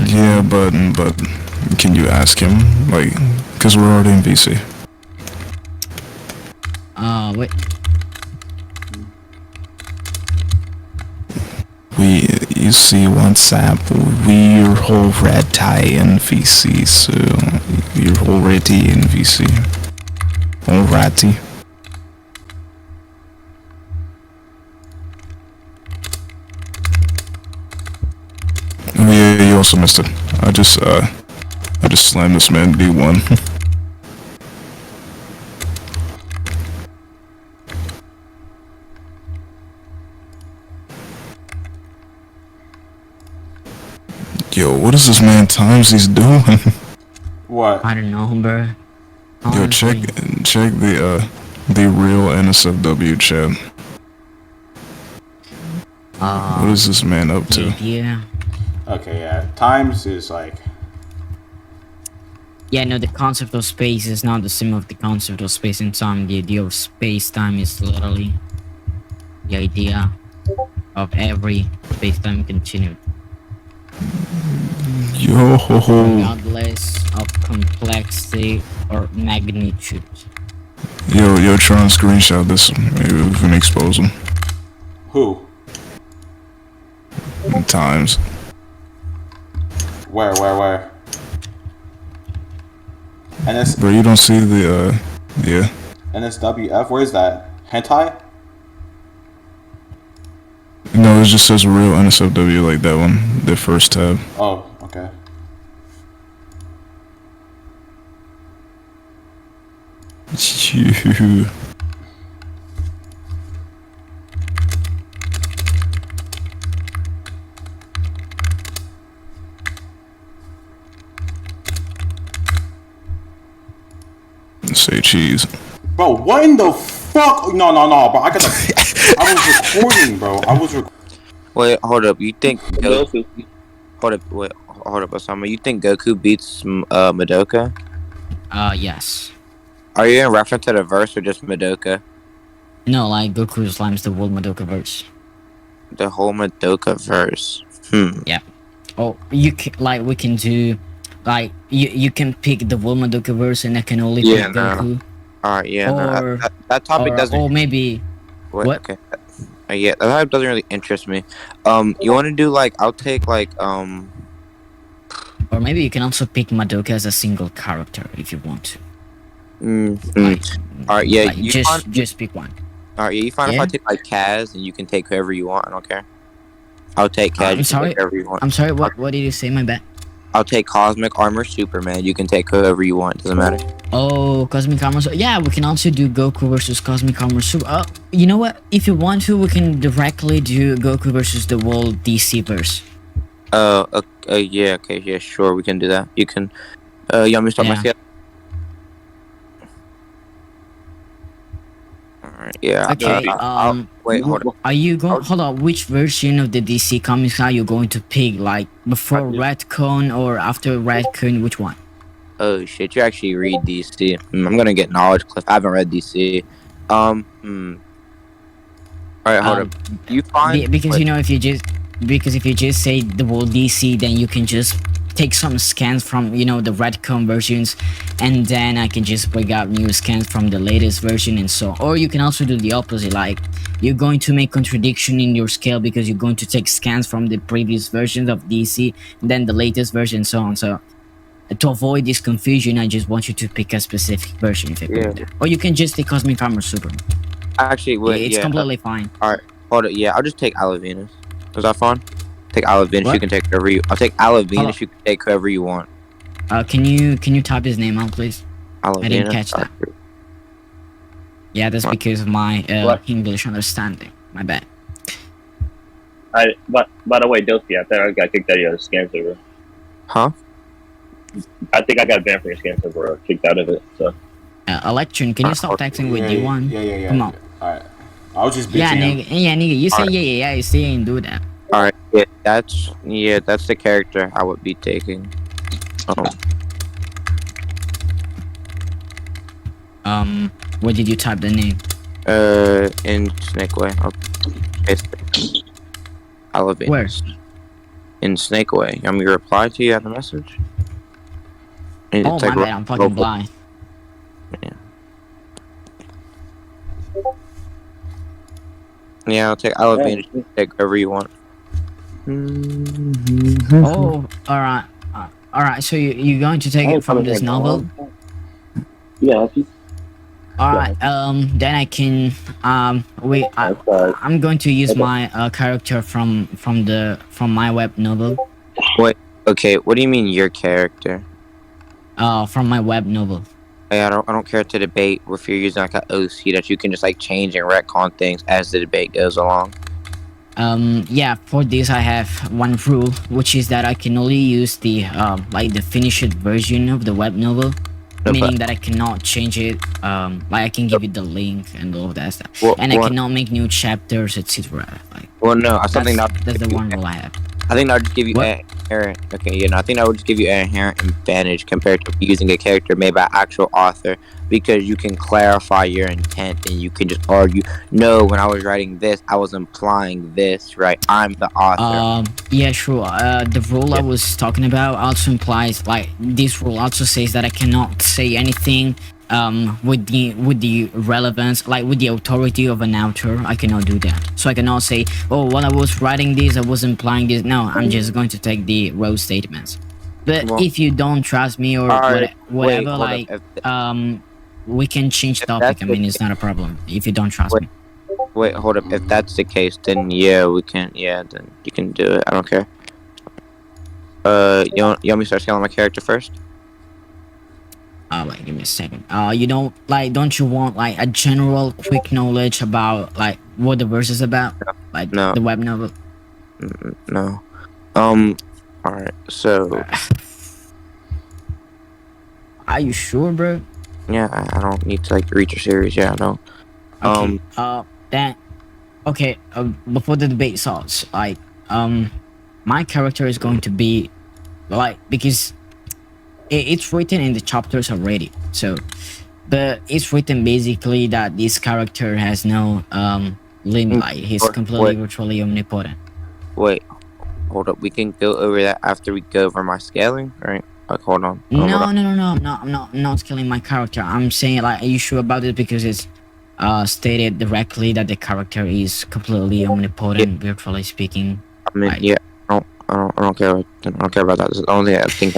Yeah, but can you ask him? Like, because we're already in VC. Wait. You see WhatsApp, we're already in VC, so we're already in VC. Alrighty. Oh yeah, you also missed it. I just slammed this man D1. Yo, what is this man times he's doing? What? I don't know, bro. Yo, check the real NSFW chat. What is this man up to? Yeah. Okay, yeah. Times is like. Yeah, no, the concept of space is not the same of the concept of space and time. The idea of space-time is literally the idea of every space-time continuum. Yo, regardless of complexity or magnitude. Yo, try and screenshot this. Maybe we can expose him. Who? Times. Where? NS. Bro, you don't see the yeah. NSWF. Where's that? Hentai? No, it just says real NSFW, like that one, the first tab. Oh, okay. Phew. Say cheese. Bro, what in the fuck? No, bro. I was recording, bro. Wait, hold up. You think Goku? Hold up, Osama. You think Goku beats Madoka? Yes. Are you in reference to the verse or just Madoka? No, like Goku slimes the whole Madoka verse. The whole Madoka verse. Yeah. Oh, you can, like, we can do, like, you can pick the whole Madoka verse and I can only pick Goku. Alright, yeah, or, no, that topic doesn't. Or maybe. What? Okay. Yeah, that topic doesn't really interest me. You want to do like? I'll take like Or maybe you can also pick Madoka as a single character if you want to. Alright, yeah. Like, just pick one. Alright, yeah. You find if I take like Kaz and you can take whoever you want. I don't care. I'll take Kaz. You can take whoever you want. I'm sorry. What did you say? My bad. I'll take Cosmic Armor Superman. You can take whoever you want. Doesn't matter. Oh, Cosmic Armor. Yeah, we can also do Goku versus Cosmic Armor Super. You know what? If you want to, we can directly do Goku versus the whole DC verse. Yeah. Okay. Yeah. Sure. We can do that. You can. You want me to start my scale? Alright. Yeah. Okay. Wait. Hold on. Are you going? Hold on. Which version of the DC comics are you going to pick? Like before Redcon or after Redcon? Which one? Oh shit! You actually read DC. I'm gonna get knowledge cliff. I haven't read DC. Alright, hold up. You find because you know if you just say the whole DC, then you can just take some scans from the Redcon versions, and then I can just bring out new scans from the latest version and so. Or you can also do the opposite, like you're going to make contradiction in your scale because you're going to take scans from the previous versions of DC and then the latest version and so on. So to avoid this confusion, I just want you to pick a specific version if you want. Or you can just take Cosmic Armor Superman. Actually, wait, it's completely fine. Alright, hold it. Yeah, I'll just take alovenus. Is that fine? Take alovenus. You can take whoever you. I'll take alovenus. You can take whoever you want. Can you type his name out, please? Alovenus. I didn't catch that. Yeah, that's because of my English understanding. My bad. But by the way, Dopey, I think I got kicked out of your scan server. Huh? I think I got banned from your scan server or kicked out of it. So. Electron, can you stop texting with D1? Yeah. Come on. Alright. I was just bitching. Yeah, nigga. You say yeah. You say ain't do that. Alright. Yeah, that's the character I would be taking. Where did you type the name? In Snakeway. Alovenus. Where? in Snake Way. You want me to reply to you at the message? And Oh it's my like bad, I'm fucking blind. Yeah, I'll take alovenus. Take whatever you want. Oh, alright. Alright, so you're going to take it from this novel? Yeah. Alright, then I can, wait, I'm going to use my character from my web novel. Wait, okay, what do you mean your character? From my web novel. I don't care to debate if you're using like an OC that you can just like change and retcon things as the debate goes along. Yeah, for this I have one rule, which is that I can only use the like the finished version of the web novel, meaning that I cannot change it. Like I can give it the link and all of that stuff, and I cannot make new chapters, etc. Like, well, no, something that's the one rule I have. I think that would just give you an inherent. Okay, I think that would just give you an inherent advantage compared to using a character made by actual author, because you can clarify your intent and you can just argue. No, when I was writing this, I was implying this, right? I'm the author. Yeah, sure. The rule I was talking about also implies, like, this rule also says that I cannot say anything with the relevance, like with the authority of an author. I cannot do that. So I cannot say, oh, while I was writing this I was implying this. No, I'm just going to take the raw statements. But if you don't trust me or whatever, like, we can change topic. I mean, it's not a problem if you don't trust me. Wait, hold up. If that's the case, then yeah, we can. Yeah, then you can do it. I don't care. You want me to start scaling my character first? Wait, give me a second. Don't you want like a general quick knowledge about like what the verse is about? Like the web novel? No. Alright, so are you sure, bro? Yeah, I don't need to like read your series. Yeah, I don't. Okay. Before the debate starts, like, my character is going to be like, because it's written in the chapters already. So, but it's written basically that this character has no limit. Like, he's completely virtually omnipotent. Wait, hold up. We can go over that after we go over my scaling, right? Like, hold on. No. I'm not scaling my character. I'm saying, like, are you sure about it? Because it's stated directly that the character is completely omnipotent, virtually speaking. I mean, yeah, I don't care. I don't care about that. It's the only thing I think.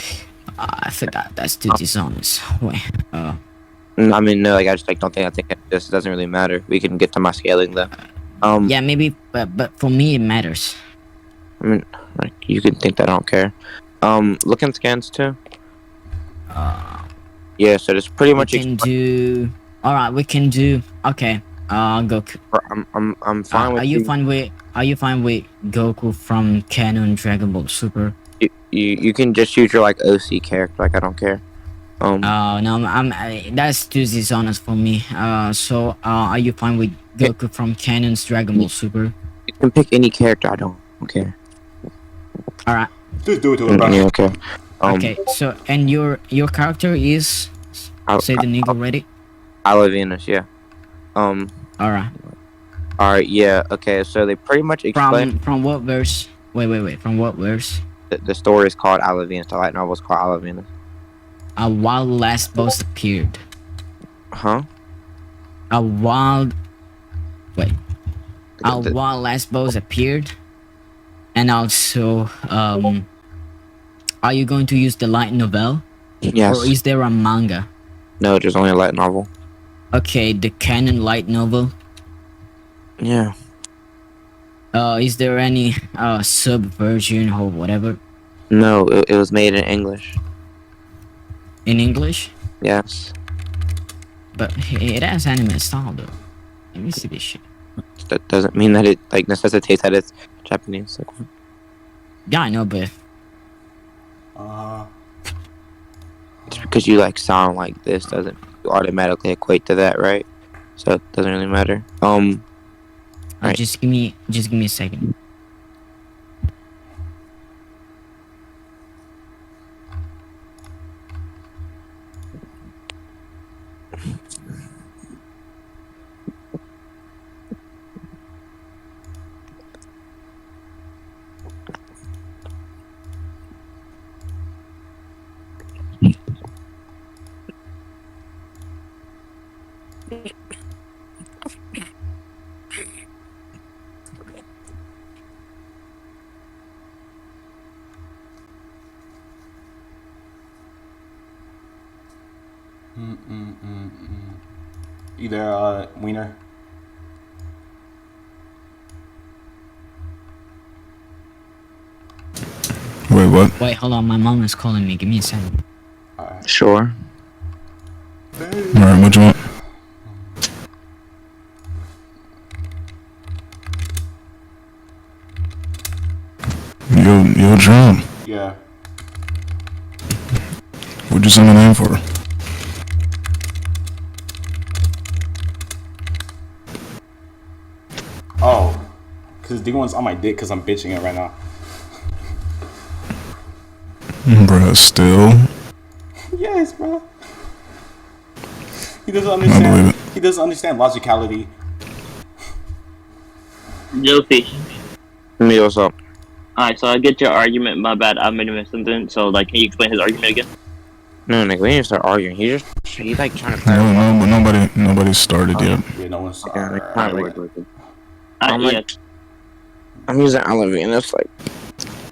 I forgot. That's too dishonest. Wait. I mean, no. Like, I just like don't think. I think this doesn't really matter. We can get to my scaling though. Yeah, maybe, but for me it matters. I mean, like, you can think that I don't care. Looking scans too. Yeah, so there's pretty much. We can do. All right, we can do. Okay. Goku. I'm fine with. Are you fine with Goku from Canon Dragon Ball Super? You can just use your like OC character. Like, I don't care. No, that's too dishonest for me. So are you fine with Goku from Canon's Dragon Ball Super? You can pick any character. I don't care. All right. Just do it to him, bro. Yeah, okay. Okay. So, and your character is say the nigga already? alovenus, yeah. All right. All right, yeah. Okay, so they pretty much explain from what verse? Wait. From what verse? The story is called alovenus. The light novel is called alovenus. A wild last boss appeared. Huh? A wild last boss appeared. And also, are you going to use the light novel? Yes. Or is there a manga? No, there's only a light novel. Okay, the canon light novel. Yeah. Is there any sub version or whatever? No, it was made in English. In English? Yes. But it has anime style though. Let me see this shit. That doesn't mean that it like necessitates that it's Japanese. Like, yeah, I know, but it's because you like sound like this doesn't automatically equate to that, right? So it doesn't really matter. Right. Just give me a second. Either Wiener. Wait, what? Wait, hold on. My mom is calling me. Give me a second. Sure. Alright, what you want? Yo, John. Yeah. What'd you send my name for? Oh, cause D1's on my dick, cause I'm bitching it right now. Bruh, still? Yes, bro. He doesn't I believe understand. it. He doesn't understand logicality. Jofi. Me, what's up? Alright, so I get your argument. My bad, I made a miss something. So, like, can you explain his argument again? No, nigga, we need to start arguing. He's like trying to Nobody started yet. Yeah, no one's. Yeah, like, I'm Yeah. like, I'm using alovenus. Like,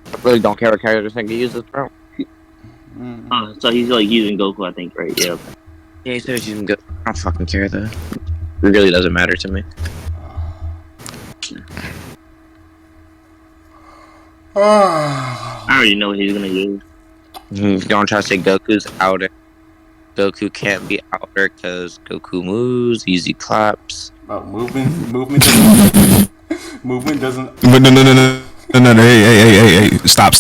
I really don't care what characters think he uses, bro. So he's like using Goku, I think, right? Yeah. Yeah, he said he's using good. I don't fucking care though. It really doesn't matter to me. I already know what he's gonna use. He's gonna try to say Goku's outer. Goku can't be outer because Goku moves, easy claps. Bro, movement doesn't. Movement doesn't. But no, hey, stop.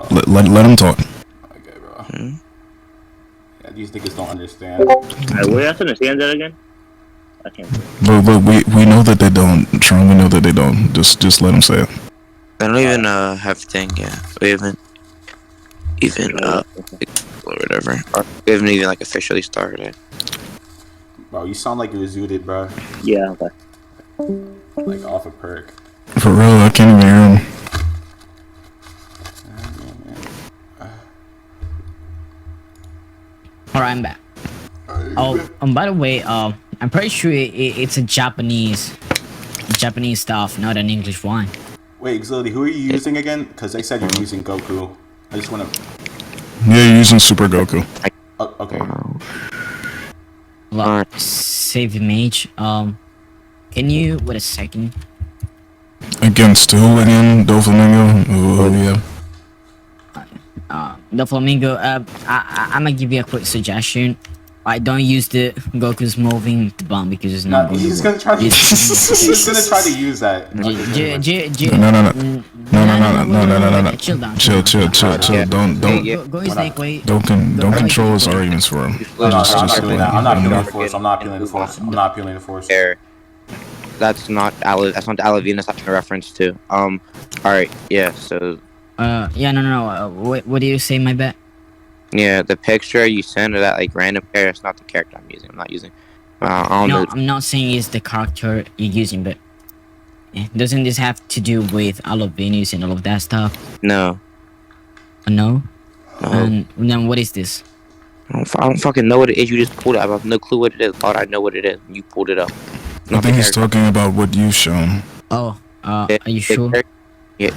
Let him talk. Okay, bro. Yeah, these niggas don't understand. Alright, where else understand that again? I can't. But we know that they don't, Tron, we know that they don't. Just let him say it. I don't even have thing yet. We haven't even or whatever. We haven't even like officially started. Bro, you sound like you're zooted, bro. Yeah, okay. Like off a perk. For real, I can't even hear him. Alright, I'm back. Oh, by the way, I'm pretty sure it's a Japanese stuff, not an English one. Wait, Axility, who are you using again? Because they said you're using Goku. I just want to. Yeah, you're using Super Goku. Okay. Look, save image. Can you wait a second? Against who again? Doflamingo? Who yeah. Doflamingo. I'm gonna give you a quick suggestion. I don't use the Goku's moving the bomb because it's not going He's to work. gonna try to. He's gonna try to use that. No. Chill down. Chill. Yeah. Don't Go his neck way. don't control his arguments for him. No, I'm not doing that. I'm not appealing Yeah. the force. I'm not appealing the force. There. That's not the alovenus I'm in reference to. Alright, yeah, so Yeah, no. What do you say, my bet? yeah, the picture you send of that like random character, that's not the character I'm using. I'm not using. I don't No, know. I'm not saying it's the character you're using, but doesn't this have to do with alovenus and all of that stuff? No. No? No. And then what is this? I don't fucking know what it is. You just pulled it up. I have no clue what it is. Thought I know what it is. You pulled it up. I think he's talking about what you've shown. Oh, are you sure? Yeah.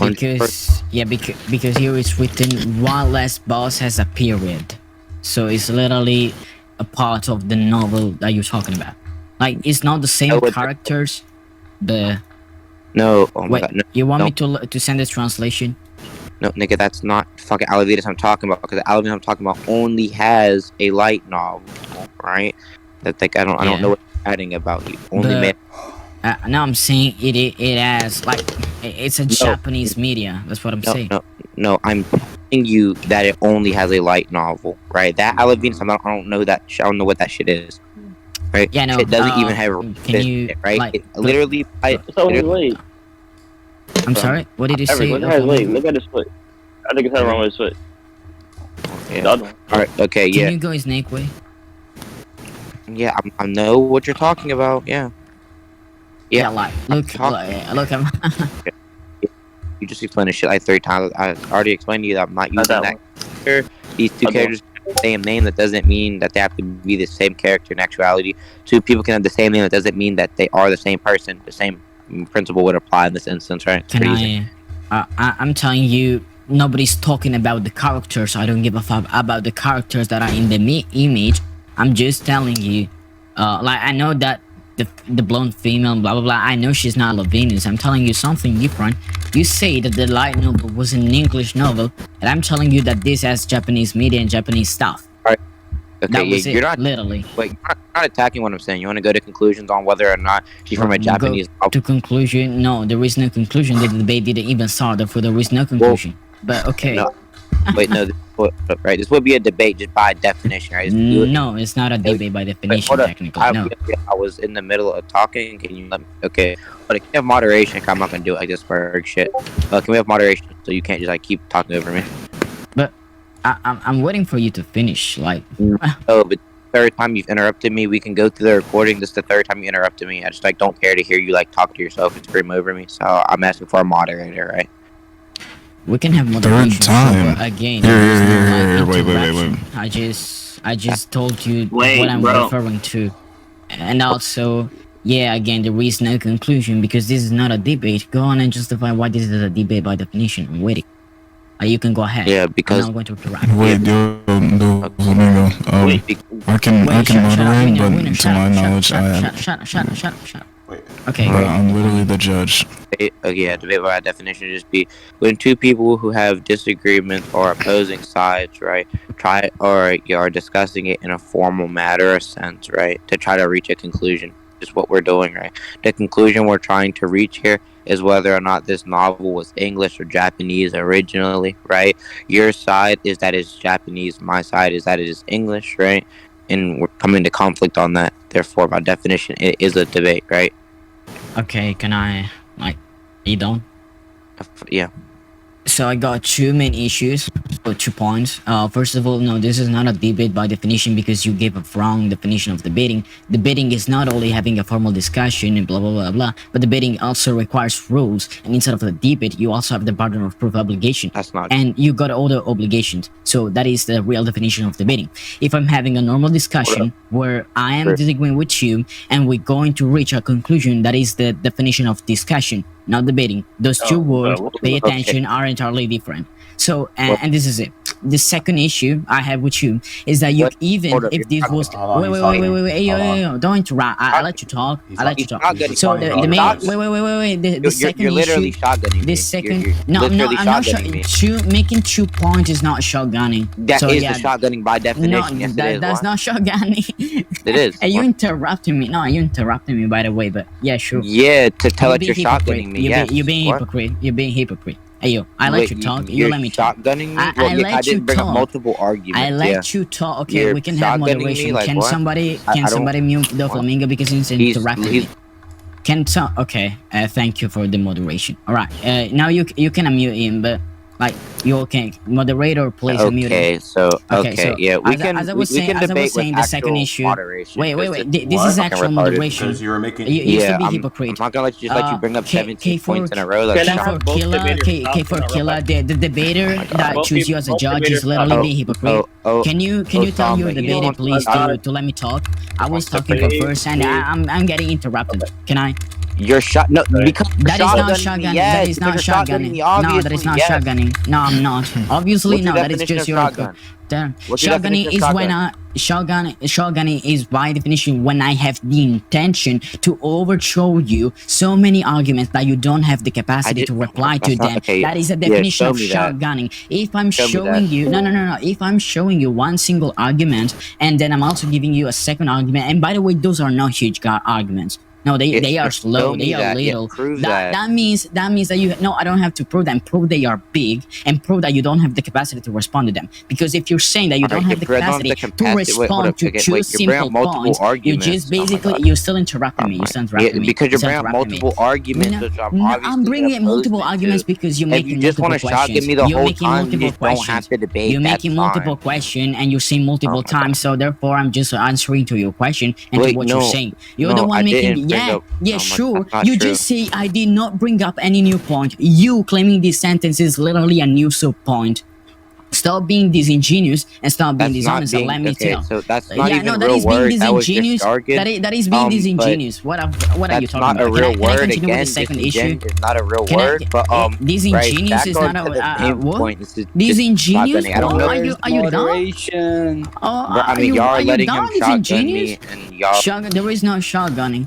Because here it's written one last boss has a period, so it's literally a part of the novel that you're talking about. Like it's not the same characters. No. Oh my Wait, god. No, you want no. me to send this translation? No, nigga, that's not fucking alovenus I'm talking about. Because the alovenus I'm talking about only has a light novel, right? That's like I don't know what you're adding about. You only made. Now I'm saying it has like it's a Japanese media. That's what I'm saying. No, I'm telling you that it only has a light novel, right? That alovenus, I don't know that. I don't know what that shit is, right? Yeah, no. It doesn't even have Can you right? like, It literally, It's always late. I'm sorry. What did you say? Look at his weight. Look at his foot. I think it's wrong with his foot. Yeah. The other one. All right. Okay. Can Yeah. you go his neck way? Yeah. I know what you're talking about. Yeah. Yeah, like look. I'm You just explained this shit like 3 times. I already explained to you that I'm not using that that character. These two characters have the same name. That doesn't mean that they have to be the same character in actuality. Two people can have the same name. That doesn't mean that they are the same person. The same principle would apply in this instance, right? Can I? I'm telling you, nobody's talking about the characters. I don't give a fuck about the characters that are in the image. I'm just telling you, like I know that the blonde female, blah blah blah. I know she's not alovenus. I'm telling you something different. You say that the light novel was an English novel, and I'm telling you that this has Japanese media and Japanese stuff. Okay, That was you're it, not literally. Wait, you're not attacking what I'm saying. You want to go to conclusions on whether or not she's from a Japanese. To conclusion, no, there is no conclusion. The debate didn't even start, therefore there is no conclusion. But okay. No. Wait, no. This would be a debate just by definition, right? No, it's not a debate by definition, hold up. technically. No. I was in the middle of talking. Can you let me? Okay, but can we have moderation? I'm not gonna do it like this for shit. Can we have moderation so you can't just like keep talking over me? But I'm waiting for you to finish. Like, Oh, but third time you've interrupted me. We can go through the recording. This is the third time you interrupted me. I just like don't care to hear you like talk to yourself and scream over me. So I'm asking for a moderator, right? we can have moderation. Third time. Again. Here. Wait. I just told you Wait, what I'm bro. referring to, and also, yeah, again, there is no conclusion because this is not a debate. Go on and justify why this is a debate by definition. I'm waiting. You can go ahead. Yeah, I'm because not going to interrupt. Wait, Flamingo. I can moderate, but to my knowledge, I have. Shut up. Wait. Okay. I'm literally the judge. yeah, debate by definition just be when two people who have disagreements or opposing sides, right, try or are discussing it in a formal matter or sense, right, to try to reach a conclusion. Is what we're doing, right? The conclusion we're trying to reach here is whether or not this novel was English or Japanese originally, right? Your side is that it's Japanese, my side is that it is English, right? And we're coming to conflict on that. Therefore, by definition, it is a debate, right? Okay, can I, like, you done? Yeah. So I got two main issues, or 2 points. First of all, no, this is not a debate by definition because you gave a wrong definition of debating. Debating is not only having a formal discussion and blah blah blah blah, but debating also requires rules. And instead of a debate, you also have the burden of proof obligation. That's not. And you got all the obligations. So that is the real definition of debating. If I'm having a normal discussion where I am disagreeing with you and we're going to reach a conclusion, that is the definition of discussion, not debating. Those two words, pay attention, are entirely different. So, and this is it. The second issue I have with you is that you if this was wait, yo, don't interrupt. I let you talk. So the main the second you're literally issue. shotgunning The me. second, I'm not making 2 points is not shotgunning. That so, is yeah, the shotgunning by definition. No, Yes, it is. that's not shotgunning. It is. And you interrupting me. No, you interrupting me, by the way. But yeah, sure. Yeah, to tell it being you're hypocrite. shotgunning me. Yes. You're being What? hypocrite. You're being hypocrite. Hey yo, I let you talk. You let me talk. Shotgunning me? I let didn't you bring up talk. multiple arguments. I let you talk. Okay, You're we can have shotgunning me? moderation. Like Can what? somebody I don't- somebody mute doflamingo because he's interrupting me? Okay, thank you for the moderation. All right, now you can unmute him, but like you can moderator, please unmute him. Okay, so yeah, we can. As I was saying, the second issue. Moderation, Wait. This What? is actual Fucking retarded. moderation. Because you were making. You used to Yeah, be I'm hypocrite. not gonna let you bring up 17 points in a row. Can That's I have both debaters talk in a K4killa, the debater that Both choose you as a both judge is debaters literally talk. being hypocrite. Can you tell Samba, your he debater wants please to let me talk? I was talking for first and I'm getting interrupted. Can I? You're shot. No, because That is not shotgunning me, shotgunning. yes, That is not because you're shotgunning. me, No, that is not yes. shotgunning. No, I'm not. Obviously, What's your no. That is definition just of your. shotgun? What's your Shotgunning definition is of when shotgunning is by definition when I have the intention to overthrow you so many arguments that you don't have the capacity to reply to them. Okay. That is a Yeah, definition show of me that. shotgunning. If I'm Show me showing that. you no. If I'm showing you one single argument and then I'm also giving you a second argument, and by the way, those are not huge arguments. No, they are show slow. me They are that. Yeah, little. prove that that. means that you no. I don't have to prove them. Prove they are big and prove that you don't have the capacity to respond to them. Because if you're saying that you don't have the capacity to respond to two simple points, you just basically you're still interrupting me. You're still interrupting me. Because you're still bringing up interrupting me. multiple arguments, which I'm obviously I'm bringing multiple arguments because you're making If you just want multiple to shotgun questions. me the You're whole making time, you multiple just don't have questions. to debate. You're making multiple questions and you're saying multiple my times. So therefore, I'm just answering to your question and to Wait, what no. you're saying. You're No, the one I making. didn't bring up- Yeah, Oh my- sure. that's not You true. just say I did not bring up any new point. You claiming this sentence is literally a new sub point. stop being disingenuous and stop being That's not dishonest. being and let me okay. tell. So that's not Yeah, even no, a that real is being word. That was just disingenuous. jargon. That is being But disingenuous. What are you That's talking not about? a real Can I word. continue with Again, the second issue? disingenuous is not a real Can I? word. But right, Disingenuous back is on not to the a main what? point. This is just Disingenuous? shotgunning. I don't Oh, know. are you dumb? Moderation. Oh, Bro, I mean, y'all are are you letting dumb? him shotgun Disingenuous? me, and y'all. Shotgun? There is no shotgunning.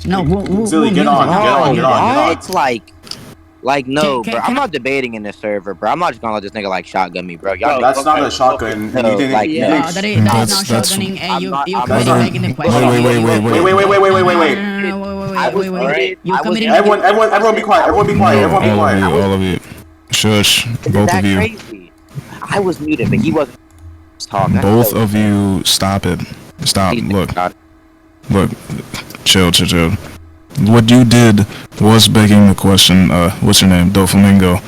No, Zilly, we'll get mute on, it. get No, on, get on, get on. What? Like no, Can- bro. can I'm I- not debating in this server, bro. I'm not just gonna let this nigga like shotgun me, bro. Y'all. That's not okay, a shotgun. okay. You didn't. Like, you yeah. didn't- that is not That's- shotgunning, and I'm you're not- I'm committing not- making the Wait, question. wait. Wait, wait. I was Wait. muted. You're I was committing. Everyone, be quiet. Everyone, be quiet. No, Everyone, be quiet. all of you. Shush, Isn't both that of you. crazy? I was muted, but he wasn't talking. Both of you, stop it. Stop. Look, chill. What you did was begging the question, what's your name, doflamingo?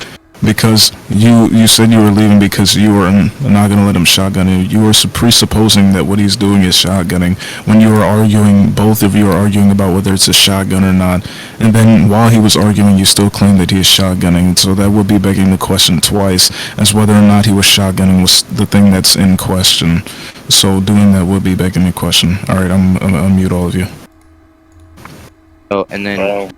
Because you said you were leaving because you were not gonna let him shotgun you. You were presupposing that what he's doing is shotgunning when you were arguing, both of you are arguing about whether it's a shotgun or not. And then while he was arguing, you still claim that he is shotgunning. So that would be begging the question twice, as whether or not he was shotgunning was the thing that's in question. So doing that would be begging the question. Alright, I'll mute all of you. Oh, and then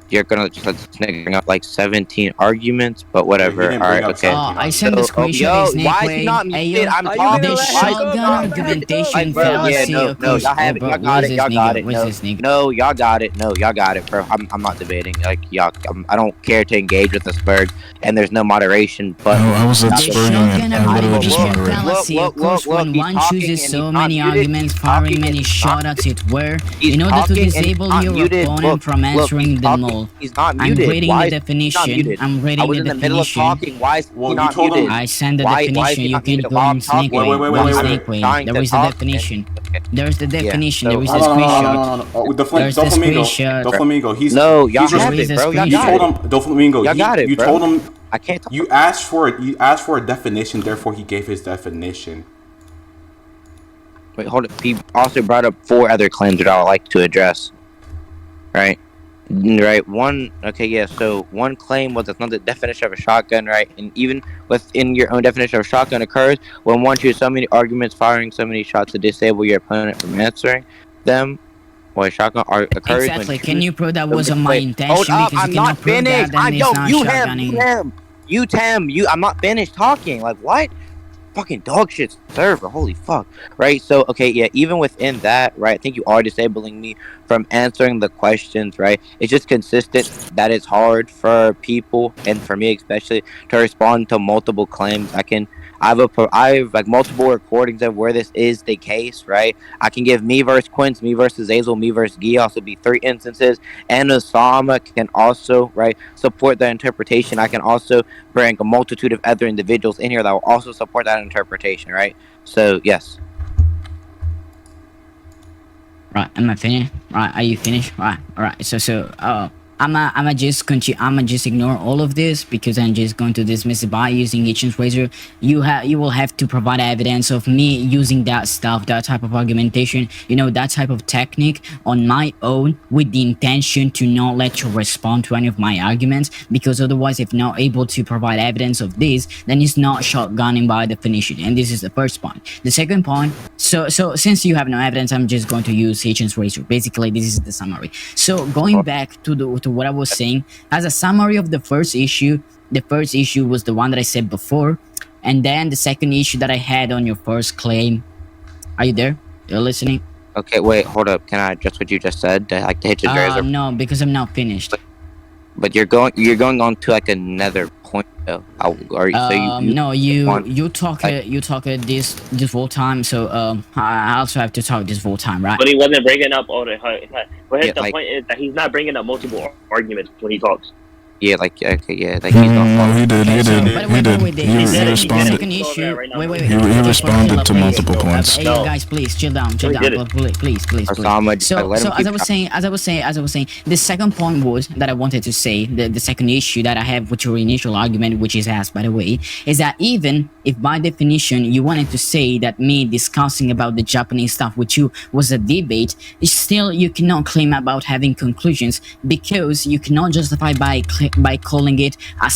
you're gonna just let this nigga bring up like 17 arguments, but whatever. He didn't All bring right, up okay. 17 I sent the screenshot. Yo, why is he not muted? I'm Are you talking. gonna The let him go? shotgun Go, argumentation bro, Yeah, fallacy. no, occurs. y'all have it. Bro, Y'all got it. Y'all got it. Where's this nigga? No, y'all got it. No, y'all got it, bro. I'm not debating. Like, y'all, I don't care to engage with this bird, and there's no moderation. But No, I was at The Spurging shotgun and I literally just argumentation moderated. fallacy occurs when he's one talking chooses and so he's many not muted. arguments, He's firing talking many and he's shots not as it were, He's in order to talking and he's disable not your muted. opponent from Look, answering he's them talking. all. He's not I'm muted. reading Why the is he not definition. muted? I'm I reading was the in the middle of definition. talking. Why is Well, he you not told him- muted? I send the Why is definition. he You not can muted go while on I'm talking? snake way. Wait, Go wait, on wait. snake way. Trying There to is the talk and- definition. okay. There's the definition. There is the No. screenshot. Oh, There's the screenshot. Doflamingo. He's No, y'all he's have There is it, a bro. Y'all You screenshot. got told it. him, Doflamingo. Y'all got it, You bro. told him. I can't talk. You asked for it. You asked for a definition. Therefore, he gave his definition. Wait, hold it. He also brought up 4 other claims that I would like to address. Right? Right. One. Okay. Yeah. So one claim was that's not the definition of a shotgun, right? And even within your own definition of a shotgun occurs when one chooses so many arguments, firing so many shots to disable your opponent from answering them. Well, shotgun occurs Exactly. when Can you prove that wasn't my Wait, intention? hold up, Because I'm you cannot not prove finished. that, then it's not shotgunning. I'm not finished talking. Like, what? Fucking dog shit server. Holy fuck. Right? So, okay, yeah, even within that, right, I think you are disabling me from answering the questions, right? It's just consistent that it's hard for people, and for me especially, to respond to multiple claims. I have like multiple recordings of where this is the case, right? I can give me versus Quince, me versus Azel, me versus Guy, also be 3 instances, and Osama can also, right, support the interpretation. I can also bring a multitude of other individuals in here that will also support that interpretation, right? So, yes. Right, am I finished? Right, are you finished? Right, alright. So, I'ma just ignore all of this because I'm just going to dismiss it by using agent's razor. You will have to provide evidence of me using that stuff, that type of argumentation, that type of technique on my own with the intention to not let you respond to any of my arguments, because otherwise, if not able to provide evidence of this, then it's not shotgunning by definition. And this is the first point. The second point, so since you have no evidence, I'm just going to use agent's razor. Basically, this is the summary. So going back to what I was saying, as a summary of the first issue was the one that I said before, and then the second issue that I had on your first claim. Are you there? You're listening? Okay, wait, hold up. Can I address what you just said? Like the hitches razor? No, because I'm not finished. But you're going on to like another point though. You talk this whole time, so I also have to talk this whole time, right? But he wasn't bringing up all the. But Yeah, the point is that he's not bringing up multiple arguments when he talks. Yeah, like okay, yeah, like he's not. He did. Wait, He the responded. second issue. Wait. He responded to multiple points. Hey, No. guys, please chill down, please. Osama, just, like, let him as keep I was saying, the second point was that I wanted to say, the second issue that I have with your initial argument, which is asked by the way, is that even if by definition you wanted to say that me discussing about the Japanese stuff with you was a debate, still you cannot claim about having conclusions, because you cannot justify by calling it a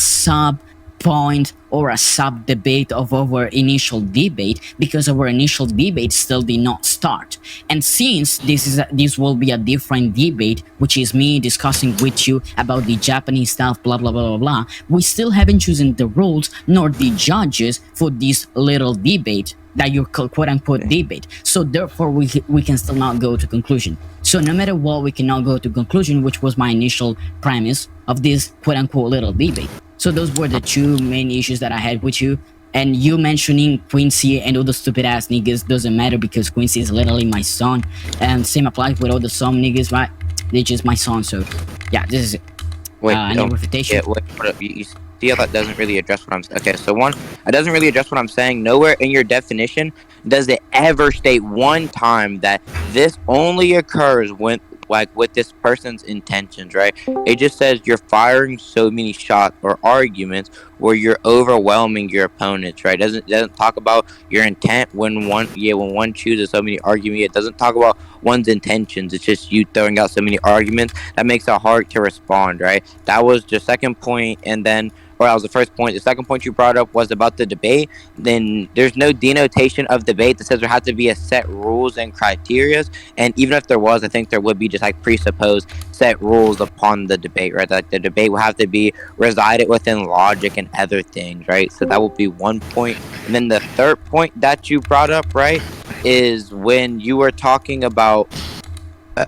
point or a sub debate of our initial debate, because our initial debate still did not start. And since this will be a different debate, which is me discussing with you about the Japanese stuff, blah blah blah blah blah, we still haven't chosen the rules nor the judges for this little debate that you quote unquote debate. So therefore we can still not go to conclusion. So no matter what, we cannot go to conclusion, which was my initial premise of this quote unquote little debate. So those were the two main issues that I had with you. And you mentioning Quincy and all the stupid ass niggas doesn't matter, because Quincy is literally my son. And same applies with all the some niggas, right? They're just my son, so yeah, this is it. Wait, Any refutation? yeah, wait, hold up. You see how that doesn't really address what I'm saying? Okay, so one, it doesn't really address what I'm saying. Nowhere in your definition does it ever state one time that this only occurs when, like, with this person's intentions, right? It just says you're firing so many shots or arguments where you're overwhelming your opponents, right? It doesn't talk about your intent when one chooses so many arguments. It doesn't talk about one's intentions. It's just you throwing out so many arguments that makes it hard to respond, right? That was the second point, and then, or that was the first point. The second point you brought up was about the debate. Then there's no denotation of debate that says there has to be a set rules and criterias. And even if there was, I think there would be just like presupposed set rules upon the debate, right? Like the debate will have to be resided within logic and other things, right? So that would be one point. And then the third point that you brought up, right, is when you were talking about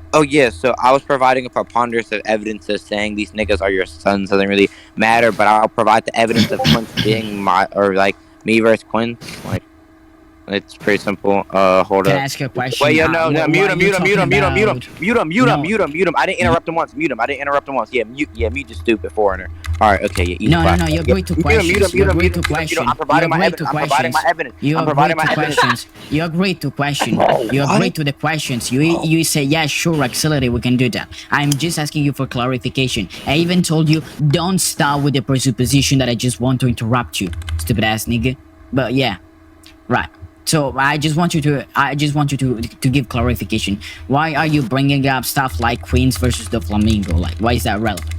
so I was providing a preponderance of evidence of saying these niggas are your sons. Doesn't really matter, but I'll provide the evidence of Quince being me versus Quinn. Like, it's pretty simple. Hold Can up. I ask you a question? Wait, no, What mute are him. you talking about? Mute him. I didn't interrupt him once. Mute him. Yeah, mute you stupid foreigner. All right, okay, yeah. No, you agree to questions. You agree to questions. I'm providing my evidence. You agree to questions. You agree to question. You agree to the questions. You say, yeah, sure, Axility, we can do that. I'm just asking you for clarification. I even told you, don't start with the presupposition that I just want to interrupt you, stupid ass nigga. But yeah, right. So I just want you to give clarification. Why are you bringing up stuff like Queens versus the Flamingo? Like, why is that relevant?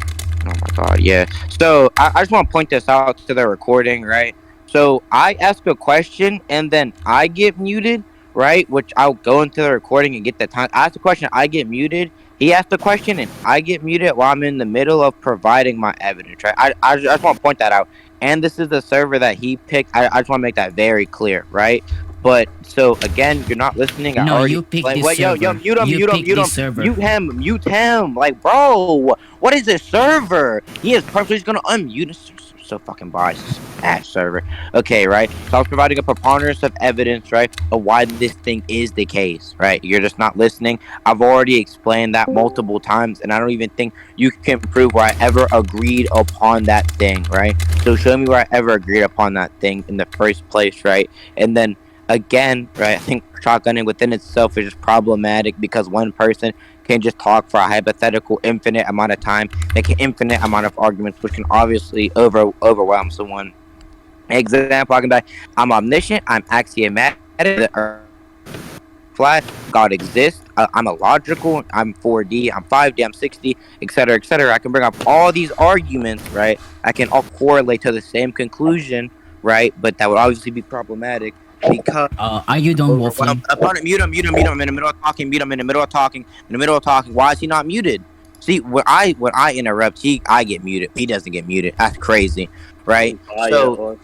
Oh my god, yeah. So I just want to point this out to the recording, right? So I ask a question and then I get muted, right? Which I'll go into the recording and get the time. I ask a question, I get muted. He asked the question and I get muted while I'm in the middle of providing my evidence, right? I just want to point that out. And this is the server that he picked. I just want to make that very clear, right? But so again, you're not listening. No, you picked this server. Yo, mute him. Like, bro, what is this server? He is perfectly gonna unmute us. So fucking biased. Ass server. Okay, right? So I was providing a preponderance of evidence, right, of why this thing is the case, right? You're just not listening. I've already explained that multiple times, and I don't even think you can prove where I ever agreed upon that thing, right? So show me where I ever agreed upon that thing in the first place, right? And then again, right, I think shotgunning within itself is just problematic because one person can just talk for a hypothetical infinite amount of time, make an infinite amount of arguments, which can obviously overwhelm someone. Example, I can be like, I'm omniscient, I'm axiomatic, flat, God exists, I'm illogical, I'm 4D, I'm 5D, I'm 6D, etc., etc. I can bring up all these arguments, right? I can all correlate to the same conclusion, right? But that would obviously be problematic. Because are you done waffling? Mute him in the middle of talking. Mute him in the middle of talking. Why is he not muted? See, when I interrupt, I get muted. He doesn't get muted. That's crazy, right? So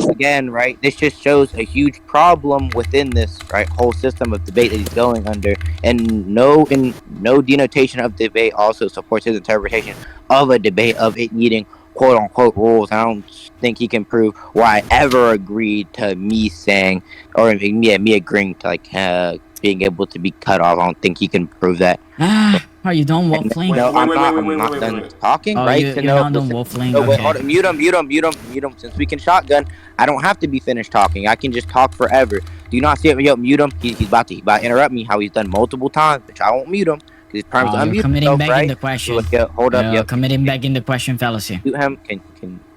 again, right? This just shows a huge problem within this whole system of debate that he's going under, and no denotation of debate also supports his interpretation of a debate of it needing quote unquote rules. I don't think he can prove why I ever agreed to me saying, or me agreeing to being able to be cut off. I don't think he can prove that. Are you done waffling? No, I'm not done talking, right? You're not done waffling. No, wait, hold on. Mute him. Since we can shotgun, I don't have to be finished talking. I can just talk forever. Do you not see it? Yo, mute him. He's about to interrupt me. How he's done multiple times, but I won't mute him. He's committing back in the question. Hold up. Committing back in the question fallacy. Mute him.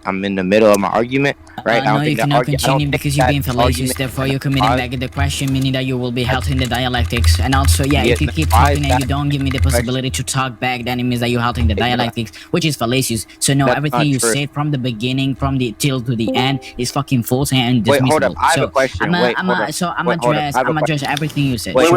I'm in the middle of my argument, right? No, you cannot continue because you're being fallacious. Therefore, you're committing back the question, meaning that you will be held in the dialectics. And also, yeah, if you keep talking and you don't give me the possibility to talk back, then it means that you're halting the dialectics, which is fallacious. So no, everything you said from the beginning, from the till to the end, is fucking false and dismissible. Wait, hold up. I have a question. I'm address everything you said. Wait,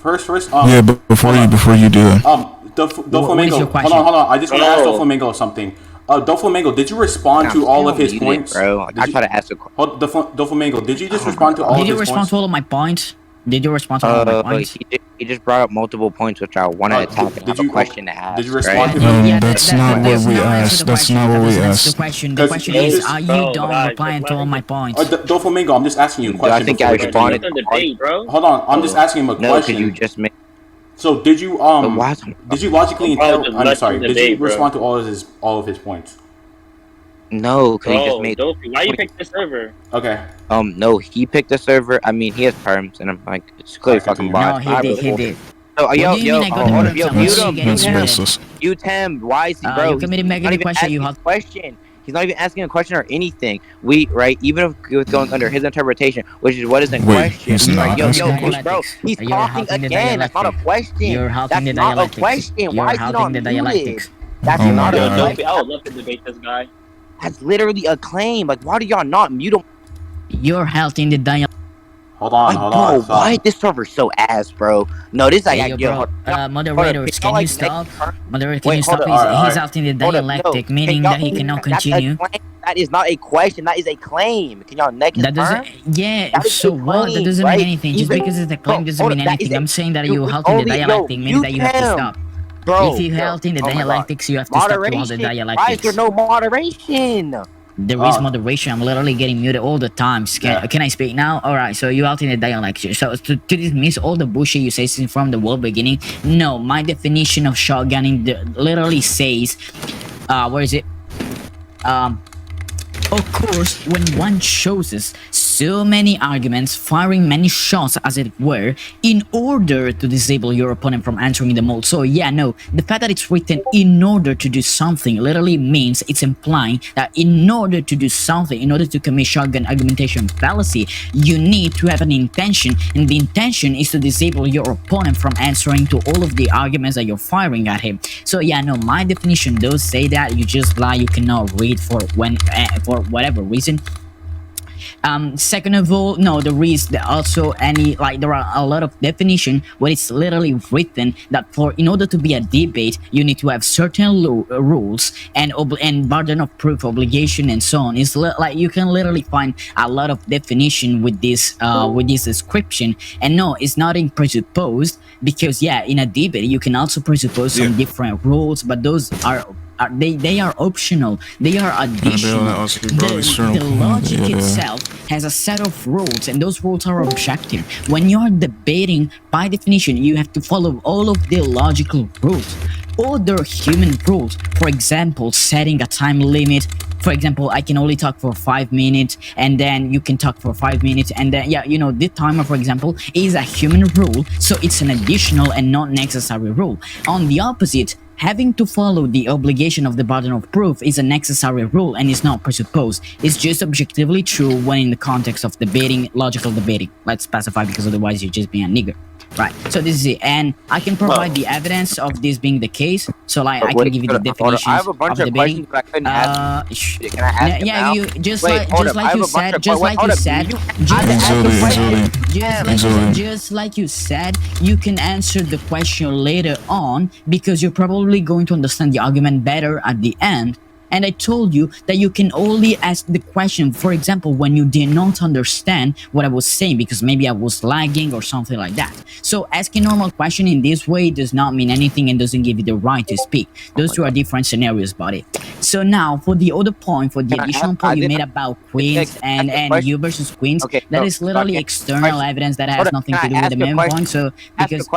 first. Yeah, but before you do that. Doflamingo, hold on. I just want to ask Doflamingo something. Doflamingo, did you respond to all of his points? Bro, I try to ask a question. Doflamingo, did you just respond to all of his points? Did you respond to all of my points? Did you respond to all of my points? He just brought up multiple points which I want to attack and have a question to ask. Did you respond to them? That's not what we asked. That's not what we asked. The question is, are you done replying to all my points? Doflamingo, I'm just asking you a question. I think I responded. Hold on, I'm just asking him a question. No, because you just made. So did you logically did you respond to all of his points? No, because he just made. Why you pick the server? Okay. No, he picked the server. I mean, he has terms, and I'm like, it's clearly fucking bot. No, he did. So, mute him. Why is he, bro? You committed mega question. You have question. He's not even asking a question or anything. Even if it was going under his interpretation, which is what is in question. He's not bro, he's talking again. That's not a question. That's not a question. Why is he not muted? That's not a question. I would love to debate this guy. That's literally a claim. Like, why do y'all not mute him? You're halting the dialogue. Hold on. Why is this server so ass, bro? No, this Moderator, can you stop? Moderator, can you stop? He's halting the dialectic, meaning that he cannot continue. That is not a question. That is a claim. Can y'all next? That doesn't. Yeah. So what? That doesn't mean anything. Just because it's a claim doesn't mean anything. I'm saying that you're halting the dialectic, meaning that you have to stop. Bro, if you held in the dialectics, you have to stop to all the dialectics. Why is there no moderation? There is moderation. I'm literally getting muted all the time. Can I speak now? Alright, so you held in the dialectics. So to dismiss all the bullshit you say since from the world beginning, no, my definition of shotgunning literally says, where is it? Of course, when one chooses so many arguments, firing many shots as it were, in order to disable your opponent from answering the mold. So yeah, no, the fact that it's written in order to do something literally means it's implying that in order to do something, in order to commit shotgun argumentation fallacy, you need to have an intention, and the intention is to disable your opponent from answering to all of the arguments that you're firing at him. So yeah, no, my definition does say that you just lie, you cannot read for whatever reason. Second of all, no, there is also there are a lot of definition where it's literally written that in order to be a debate, you need to have certain rules and burden of proof obligation and so on. It's like you can literally find a lot of definition with this description. And no, it's not in presupposed, because yeah, in a debate you can also presuppose some different rules, but those are they are optional. They are additional. The logic itself has a set of rules, and those rules are objective. When you're debating, by definition, you have to follow all of the logical rules. Other human rules, for example, setting a time limit. For example, I can only talk for 5 minutes, and then you can talk for 5 minutes, and then yeah, the timer, for example, is a human rule, so it's an additional and not necessary rule. On the opposite, having to follow the obligation of the burden of proof is a necessary rule and is not presupposed. It's just objectively true when in the context of debating, logical debating. Let's specify, because otherwise you're just being a nigger. Right, so this is it, and I can provide the evidence of this being the case. So like, I can give you the definitions I have a bunch of debating. Questions, but I couldn't ask. Can I ask yeah, you just like you said, you can answer the question later on, because you're probably going to understand the argument better at the end. And I told you that you can only ask the question, for example, when you did not understand what I was saying, because maybe I was lagging or something like that. So asking normal question in this way does not mean anything and doesn't give you the right to speak. Those two are different scenarios, buddy. So now for the other point, for the additional point you made about queens and you versus queens, that is literally external evidence that has nothing to do with the main point. So because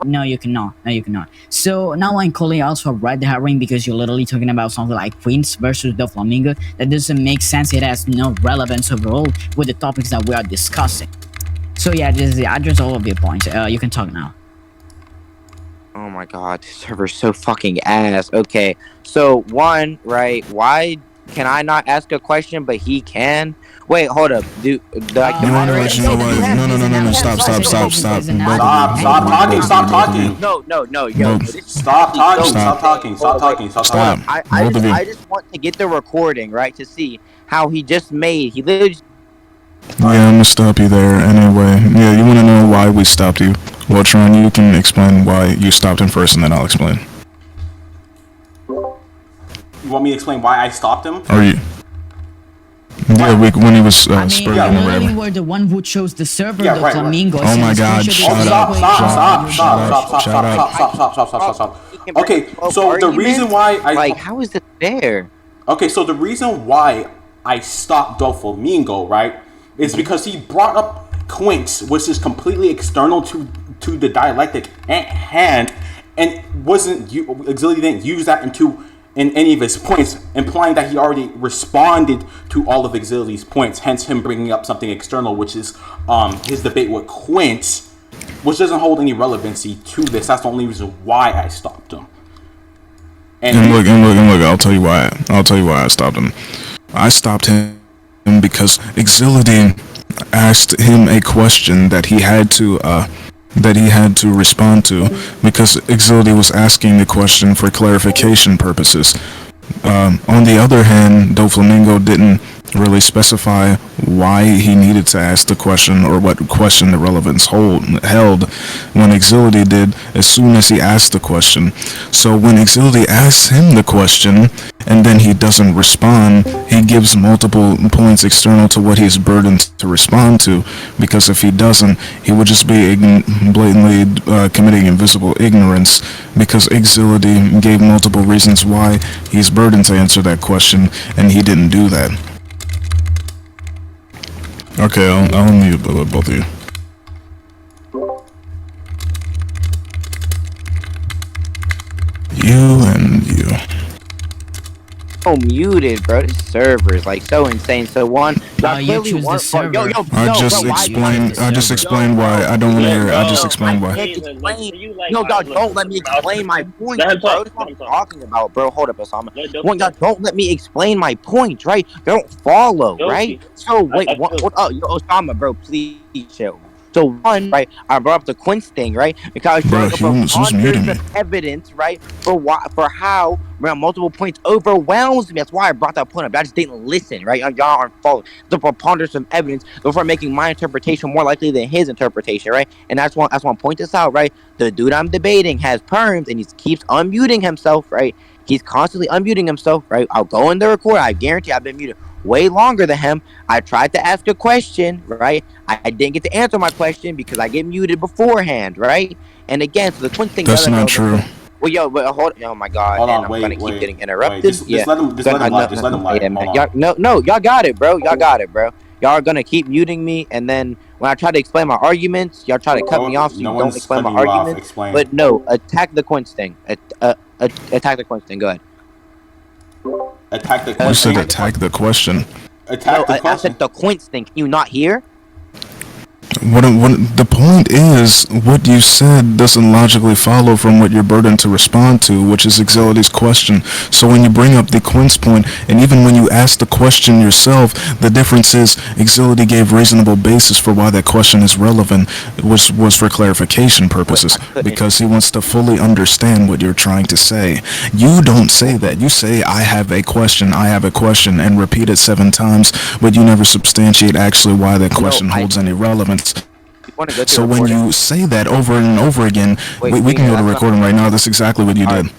no, you cannot. So now I'm calling also a red herring, because you're literally talking about something like queens versus doflamingo. That doesn't make sense. It has no relevance overall with the topics that we are discussing. So yeah, this is the address all of your points. You can talk now. Oh my god, this server's so fucking ass. Okay, so one, right? Why can I not ask a question, but he can? Wait, hold up. Do like the You want to moderator? let you know why? No. Stop. Stop talking. Stop talking. No, yo. Stop talking. Stop. I just want to get the recording, right, to see how he just made. He literally. Yeah, I'm gonna stop you there anyway. Yeah, you want to know why we stopped you? Well, Tron, you can explain why you stopped him first, and then I'll explain. You want me to explain why I stopped him? Are you? Yeah, when he was spurting or you whatever. were the one who chose the server, Yeah, the right. Flamingo. Oh my God, shut up. Stop. Okay, so the reason why like, how is it fair? Okay, so the reason why I stopped doflamingo, right, is because he brought up quinks, which is completely external to the dialectic at hand, and Axility didn't use that in any of his points, implying that he already responded to all of Axility's points, hence him bringing up something external, which is his debate with quinks, which doesn't hold any relevancy to this. That's the only reason why I stopped him. And look, I'll tell you why I stopped him. I stopped him because Axility asked him a question that he had to respond to, because Axility was asking the question for clarification purposes. On the other hand, doflamingo didn't really specify why he needed to ask the question or what question the relevance held when Axility did as soon as he asked the question. So when Axility asks him the question and then he doesn't respond, he gives multiple points external to what he's burdened to respond to, because if he doesn't, he would just be blatantly committing invisible ignorance, because Axility gave multiple reasons why he's burdened to answer that question and he didn't do that. Okay, I'll mute both of you. You and you. So muted, bro. This server is like so insane. So one, you choose the server. I just explained why. I don't want to hear it. I just explained why. No, y'all don't let me explain my point, bro. That's what I'm talking about, bro. Hold up, Osama. Well, y'all don't let me explain my point, right? They don't follow, right? So wait, what? Oh, Osama, bro, please chill. So one, right, I brought up the quince thing, right? Because who's muting me? Evidence, right, for how multiple points overwhelms me. That's why I brought that point up. I just didn't listen, right? Y'all aren't following the preponderance of evidence before making my interpretation more likely than his interpretation, right? And that's why I point this out, right? The dude I'm debating has perms and he keeps unmuting himself, right? He's constantly unmuting himself, right? I'll go in the record. I guarantee I've been muted way longer than him. I tried to ask a question, right? I didn't get to answer my question because I get muted beforehand, right? And again, so the twin thing. That's not true. Well, yo, but hold. Oh my God! Hold on, I'm gonna keep getting interrupted. Just let him lie. No, y'all got it, bro. Y'all are gonna keep muting me, and then when I try to explain my arguments, y'all try to cut me off so you don't explain my arguments. But no, attack the quince thing. Attack the quince thing. Go ahead. Attack the question. You said attack the question. Attack the question. I said the quince thing. Can you not hear? What the point is, what you said doesn't logically follow from what you're burdened to respond to, which is Axility's question. So when you bring up the quince point, and even when you ask the question yourself, the difference is Axility gave reasonable basis for why that question is relevant, which was for clarification purposes, because he wants to fully understand what you're trying to say. You don't say that. You say, I have a question, and repeat it 7 times, but you never substantiate actually why that question holds any relevance. So when you say that over and over again, we can go to recording right now. That's exactly what you did.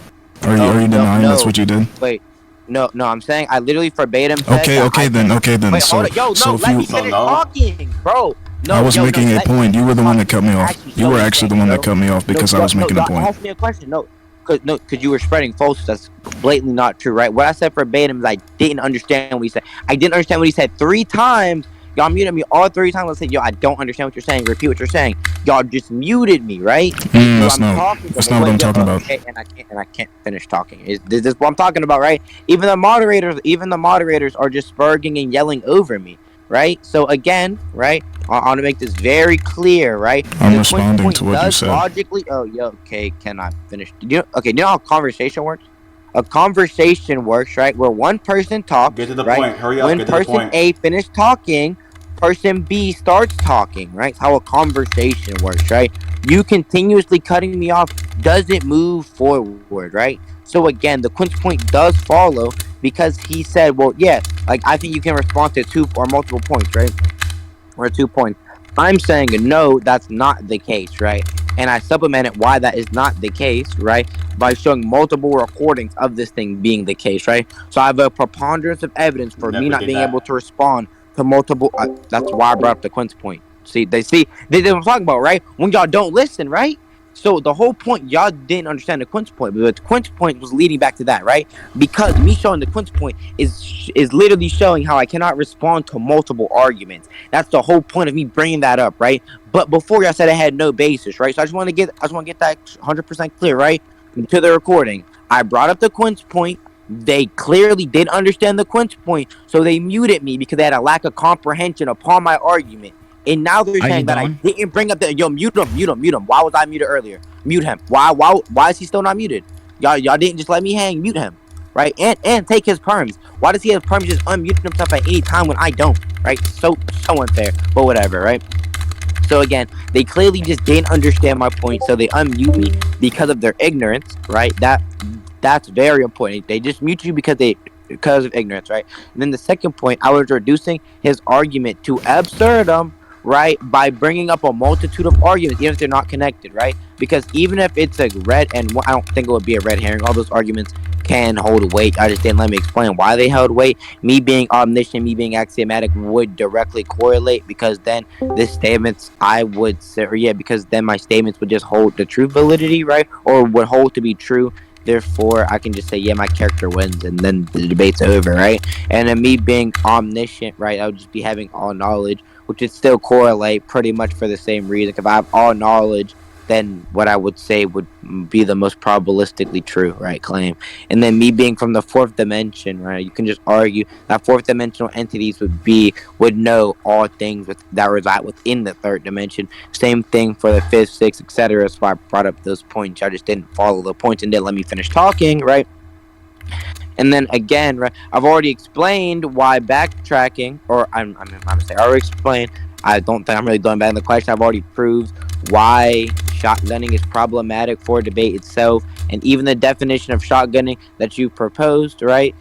Are you denying that's what you did? Wait, no, I'm saying I literally verbatim said Okay, then. Wait, So let me finish talking, bro. No, I was making a point. You were the one that cut me off. You were actually the one that cut me off because I was making a point. Ask me a question. Because you were spreading false. That's blatantly not true, right? What I said verbatim is I didn't understand what he said. I didn't understand what he said 3 times. Y'all muted me all 3 times. I said, yo, I don't understand what you're saying. Repeat what you're saying. Y'all just muted me, right? That's not what I'm talking about. Okay, and I can't finish talking. This is what I'm talking about, right? Even the moderators are just spurging and yelling over me. right? So again, right, I want to make this very clear, right? I'm The responding point to what you does said. logically. Oh, yeah, okay, can I finish? You know how conversation works? A conversation works, right, where one person talks, Get to the right? point. Hurry up. When Get to the person point. A finished talking, person B starts talking, right? It's how a conversation works, right? You continuously cutting me off doesn't move forward, right? So again, the Quince point does follow because he said, well, yeah, like I think you can respond to 2 or multiple points, right? Or 2 points. I'm saying no, that's not the case, right? And I supplemented why that is not the case, right? By showing multiple recordings of this thing being the case, right? So I have a preponderance of evidence for me Never not did being able that. to respond to multiple. That's why I brought up the Quince point. See, they know what I'm talking about, right? When y'all don't listen, right? So the whole point, y'all didn't understand the Quince point, but the Quince point was leading back to that, right? Because me showing the Quince point is literally showing how I cannot respond to multiple arguments. That's the whole point of me bringing that up, right? But before I said I had no basis, right? So I just want to get that 100% clear, right? To the recording, I brought up the Quince point. They clearly did understand the Quince point, so they muted me because they had a lack of comprehension upon my argument. And now they're Are you saying that I done? didn't bring up the mute him. Why was I muted earlier? Mute him. Why is he still not muted? Y'all didn't just let me hang. Mute him, right? And take his perms. Why does he have perms just unmute himself at any time when I don't? Right? So unfair. But whatever, right? So again, they clearly just didn't understand my point, so they unmute me because of their ignorance, right? That's very important. They just mute you because of ignorance, right? And then the second point, I was reducing his argument to absurdum, right? By bringing up a multitude of arguments, even if they're not connected, right? Because even if it's a red and I don't think it would be a red herring, all those arguments can hold weight. I just didn't let me explain why they held weight. Me being omniscient, me being axiomatic would directly correlate because then the statements I would say, or yeah, because then my statements would just hold the true validity, right? Or would hold to be true. Therefore, I can just say, yeah, my character wins, and then the debate's over, right? And then me being omniscient, right, I would just be having all knowledge, which would still correlate pretty much for the same reason. If I have all knowledge, then what I would say would be the most probabilistically true, right, claim. And then me being from the 4th dimension, right, you can just argue that 4th dimensional entities would know all things that reside within the 3rd dimension. Same thing for the 5th, 6th, etc. So I brought up those points. I just didn't follow the points and didn't let me finish talking, right? And then again, right, I've already explained why backtracking, or I already explained. I don't think I'm really going back in the question. I've already proved why shotgunning is problematic for debate itself, and even the definition of shotgunning that you proposed, right?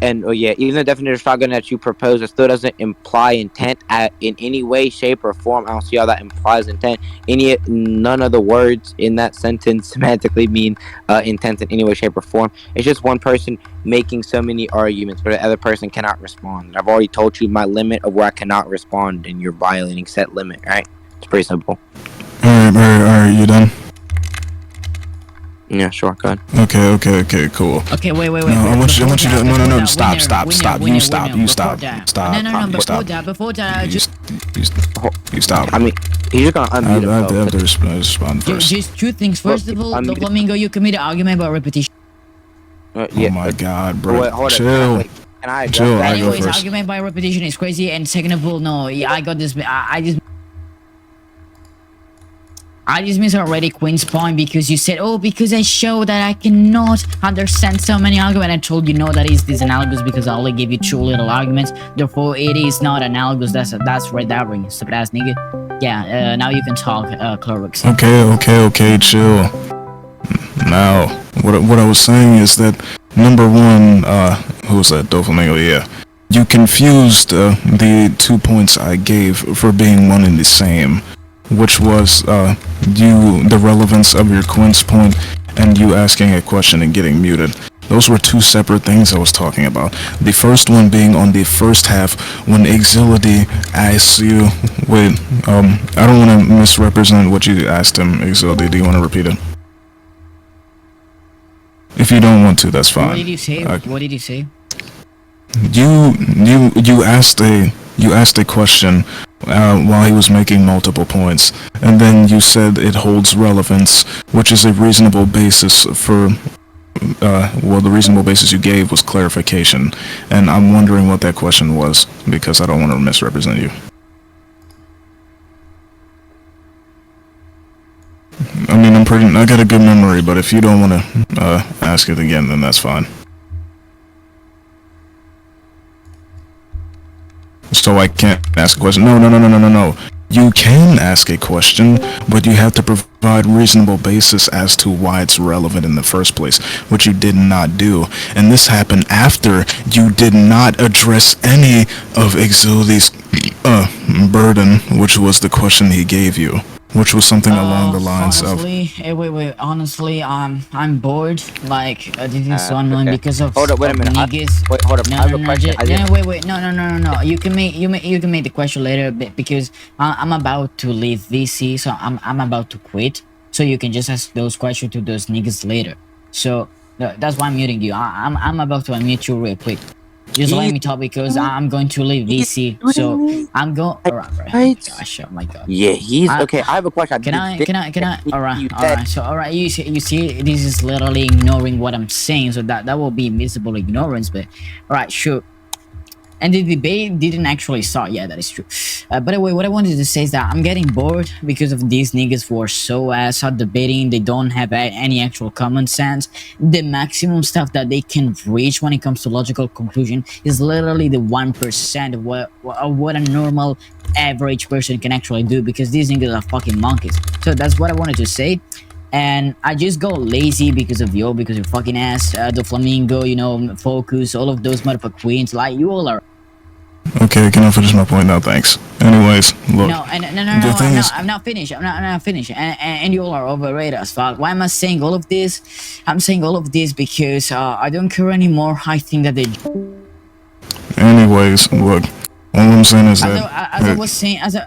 And even the definition of shotgun that you propose, it still doesn't imply intent in any way, shape, or form. I don't see how that implies intent. None of the words in that sentence semantically mean intent in any way, shape, or form. It's just one person making so many arguments, but the other person cannot respond. And I've already told you my limit of where I cannot respond, and you're violating set limit, right? It's pretty simple. All right, you done? Yeah, sure, go ahead. Okay, cool. Okay, wait. No, I want you to no, stop. You stop. Before that, You stop. I mean, he's just gonna unmute I have to himself. respond first. just 2 things. First of all, the flamingo, you committed argument about repetition. Oh my god, bro. Wait, hold Chill. Can I address Chill, that? I go Anyways, first. argument by repetition is crazy. And second of all, no, I got this. I just missed already Quinn's point because you said, oh, because I show that I cannot understand so many arguments. I told you, no, that is analogous because I only gave you 2 little arguments. Therefore, it is not analogous. That's red herring, stupid ass nigga. Yeah, now you can talk, Clorix. Okay, chill. Now, what I was saying is that number one, who was that? Doflamingo, yeah. You confused the 2 points I gave for being one and the same, which was the relevance of your Quince point and you asking a question and getting muted. Those were 2 separate things I was talking about. The first one being on the first half when Axility asks you, wait, I don't want to misrepresent what you asked him, Axility. Do you want to repeat it? If you don't want to, that's fine. What did you say? What did you say? You asked a question while he was making multiple points, and then you said it holds relevance, which is a reasonable basis for well, the reasonable basis you gave was clarification, and I'm wondering what that question was because I don't want to misrepresent you. I mean, I got a good memory, but if you don't want to ask it again, then that's fine. So I can't ask a question. No. You can ask a question, but you have to provide reasonable basis as to why it's relevant in the first place, which you did not do. And this happened after you did not address any of Axility's burden, which was the question he gave you, which was something along the lines honestly, I'm bored. Like, this is so annoying because of Hold up, wait a minute. Hold up. I have a question. No. You can make the question later because I'm about to leave VC, so I'm about to quit. So you can just ask those questions to those niggas later. So that's why I'm muting you. I'm about to unmute you real quick. Just let me talk because I'm going to leave VC. So I'm going. Alright. Gosh, oh my god. Yeah, he's okay. I have a question. Can I? Alright. So alright, you see, this is literally ignoring what I'm saying. So that will be invisible ignorance. But alright, sure. And the debate didn't actually start. Yeah, that is true. By the way, what I wanted to say is that I'm getting bored because of these niggas who are so ass at debating. They don't have any actual common sense. The maximum stuff that they can reach when it comes to logical conclusion is literally the 1% of what a normal average person can actually do, because these niggas are fucking monkeys. So that's what I wanted to say. And I just go lazy because of you, because you're fucking ass, doflamingo, you know, focus, all of those motherfucking queens, like you all are. Okay, can I finish my point now? Thanks. Anyways, look. No, I'm not finished. I'm not finished. And you all are overrated as fuck. Why am I saying all of this? I'm saying all of this because I don't care anymore. I think that they. Anyways, look. All I'm saying is that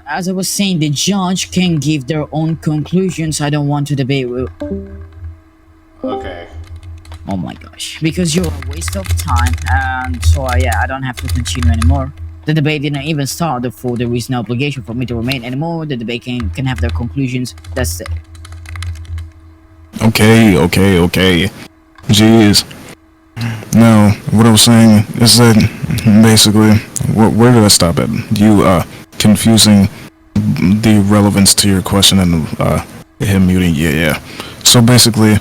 as I was saying, the judge can give their own conclusions. I don't want to debate with. Okay. Oh my gosh, because you're a waste of time, and so yeah, I don't have to continue anymore. The debate didn't even start, therefore there is no obligation for me to remain anymore. The debate can have their conclusions. That's it. Okay. Jeez. Now, what I was saying is that basically, where did I stop at? You confusing the relevance to your question and him muting. Yeah. So basically,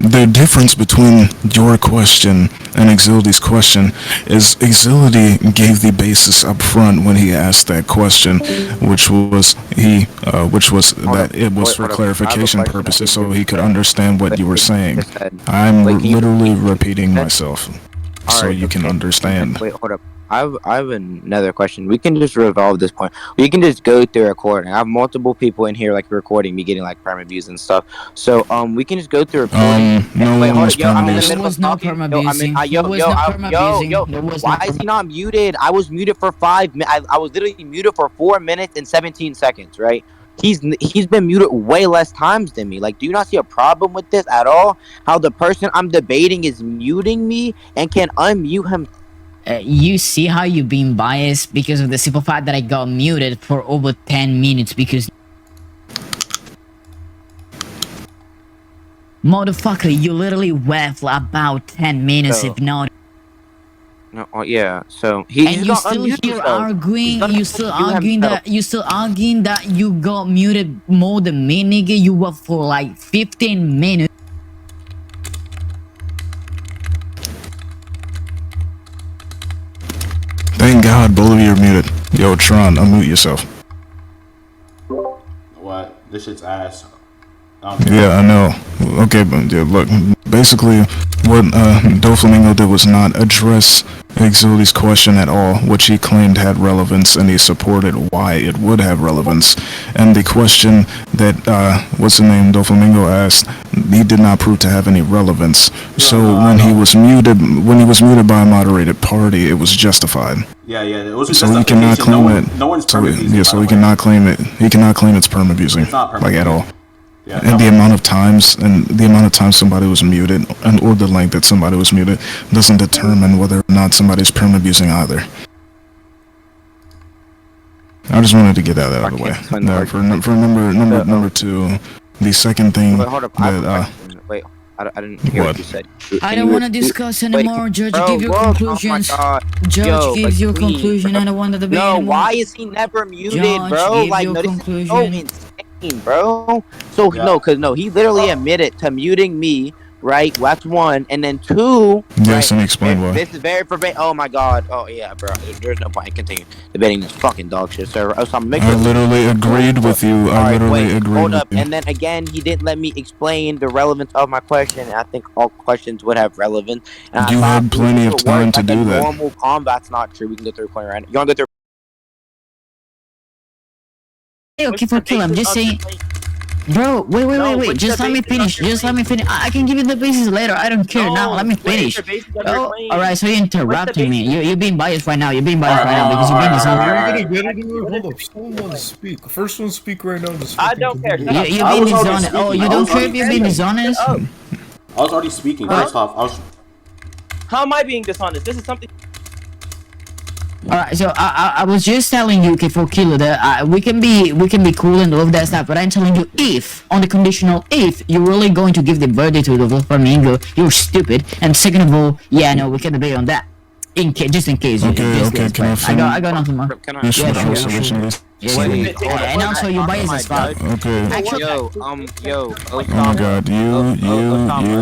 the difference between your question and Axility's question is Axility gave the basis up front when he asked that question, which was that it was for clarification purposes, so he could understand what you were saying. I'm literally repeating myself so you can understand. Wait, hold up. I have another question. We can just revolve this point. We can just go through recording. I have multiple people in here like recording me getting like perma views and stuff. So we can just go through recording. No one was perma. There was no perma abusing. Why is he not muted? I was muted for 5 minutes. I was literally muted for 4 minutes and 17 seconds, right? He's been muted way less times than me. Like, do you not see a problem with this at all? How the person I'm debating is muting me and can unmute him. You see how you being biased because of the simple fact that I got muted for over 10 minutes because... Motherfucker, you literally went for about 10 minutes, if not... No, yeah, so he's you still here arguing, you still arguing that you got muted more than me, nigga. You were for like 15 minutes. Thank God, both of you are muted. Yo, Tron, unmute yourself. What? This shit's ass. Yeah, I know. Okay, but yeah, look, basically, what doflamingo did was not address Axility's question at all, which he claimed had relevance, and he supported why it would have relevance. And the question that what's the name doflamingo asked, he did not prove to have any relevance. So when he was muted by a moderated party, it was justified. Yeah, it was. So he cannot claim it. No one's perma abusing. Yeah, so he cannot claim it. He cannot claim it's perma abusing, like at all. Yeah, and the amount of times somebody was muted, and or the length that somebody was muted, doesn't determine whether or not somebody's perma abusing either. I just wanted to get that out of the way. For number two, the second thing Wait, hold up. that Wait, I didn't hear what you said. I don't want to discuss anymore. Judge, give your conclusions. Oh my God. Judge gives your please, conclusion. bro. I don't want to debate No, anymore. why is he never muted, Judge, bro? give Like, your no, this conclusion. is so insane, bro. So, Yeah. no, because, no, he literally admitted to muting me, right? That's one. And then two, Yes, right? and explain why. This is very verbatim. Oh, my God. Oh, yeah, bro. There's no point in continuing debating this fucking dog shit, sir. Else I'm making I literally agreed with you. I literally agreed hold with up. you. And then again, he didn't let me explain the relevance of my question. And I think all questions would have relevance. And I You thought had plenty of it time worked to like do a that. Normal combat's not true. We can go through recording right now. You want to go through? Okay, for kill. I'm just saying. Bro, wait. Just let me finish. Just let me finish. I can give you the basis later. I don't care now. Let me finish. Oh, alright. So you're interrupting me. You're being biased right now. You're being biased right now because you're being dishonest. Hold up. Someone speak. First one speak right now. I don't care. Shut up. You're I being was already dishonest. Oh, speaking. you I don't was care if already you're being speaking. dishonest? Oh, I was already speaking. First off, I was. how am I being dishonest? This is something. Alright, so I was just telling you, kforkilla, that we can be cool and all of that stuff, but I'm telling you, if on the conditional if you're really going to give the verdict to the doflamingo, you're stupid. And second of all, yeah, no, we can debate on that. Just in case. Okay, can I finish? I got nothing more. Can I? Finish Yeah, what I sure, was sure. originally Yeah, saying. and also your bias as fuck. Okay. Oh my God, you.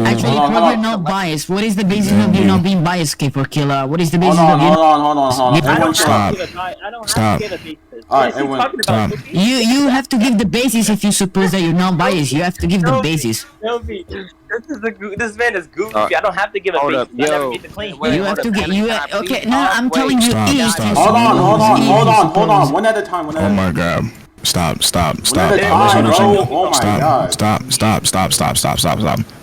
Actually, Hold on, probably hold on. not biased. What is the basis of you not being biased, kforkilla? What is the basis Hold on, of you? hold on. Everyone Stop. I don't Stop. have to give a basis. All right, What is he everyone, talking about? stop. You have to give the basis if you suppose that you're not biased. You have to give the basis. Jovi, this man is goofy. I don't have to give a Hold basis. up, I never yo. get the claim. Wait, You have to get you. Okay, no, Wait, I'm telling you, Stop, if stop. you Hold on, suppose- hold on. One at a time. Oh my God. Stop. One I at a was time, originally. bro. Oh my God. Stop.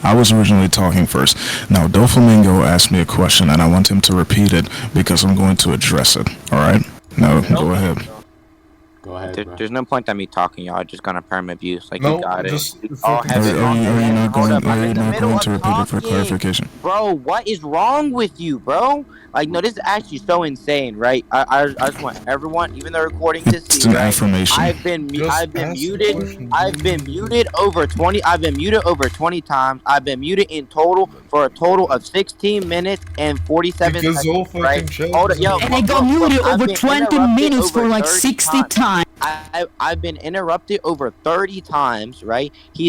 I was originally talking first. Now, Doflamingo asked me a question, and I want him to repeat it because I'm going to address it. All right? Now, go ahead. Go ahead, bro. There's no point in me talking, y'all. Just gonna perm abuse. Like, No, you got it. just You all fucking have Are it you wrong. not Hold up, I'm going in the middle to of repeat it for talking. clarification? Bro, what is wrong with you, bro? Like, no, this is actually so insane, right? I just want everyone, even the recording, to It's see, an right? affirmation. I've been Just ask the muted. question, I've been please. muted over 20. I've been muted over 20 times. I've been muted in total for a total of 16 minutes and 47 Because seconds. all fucking Right? shows Hold up, yo. And I got muted I've over been 20 interrupted minutes over for like 30 60 times. I've been interrupted over 30 times, right? He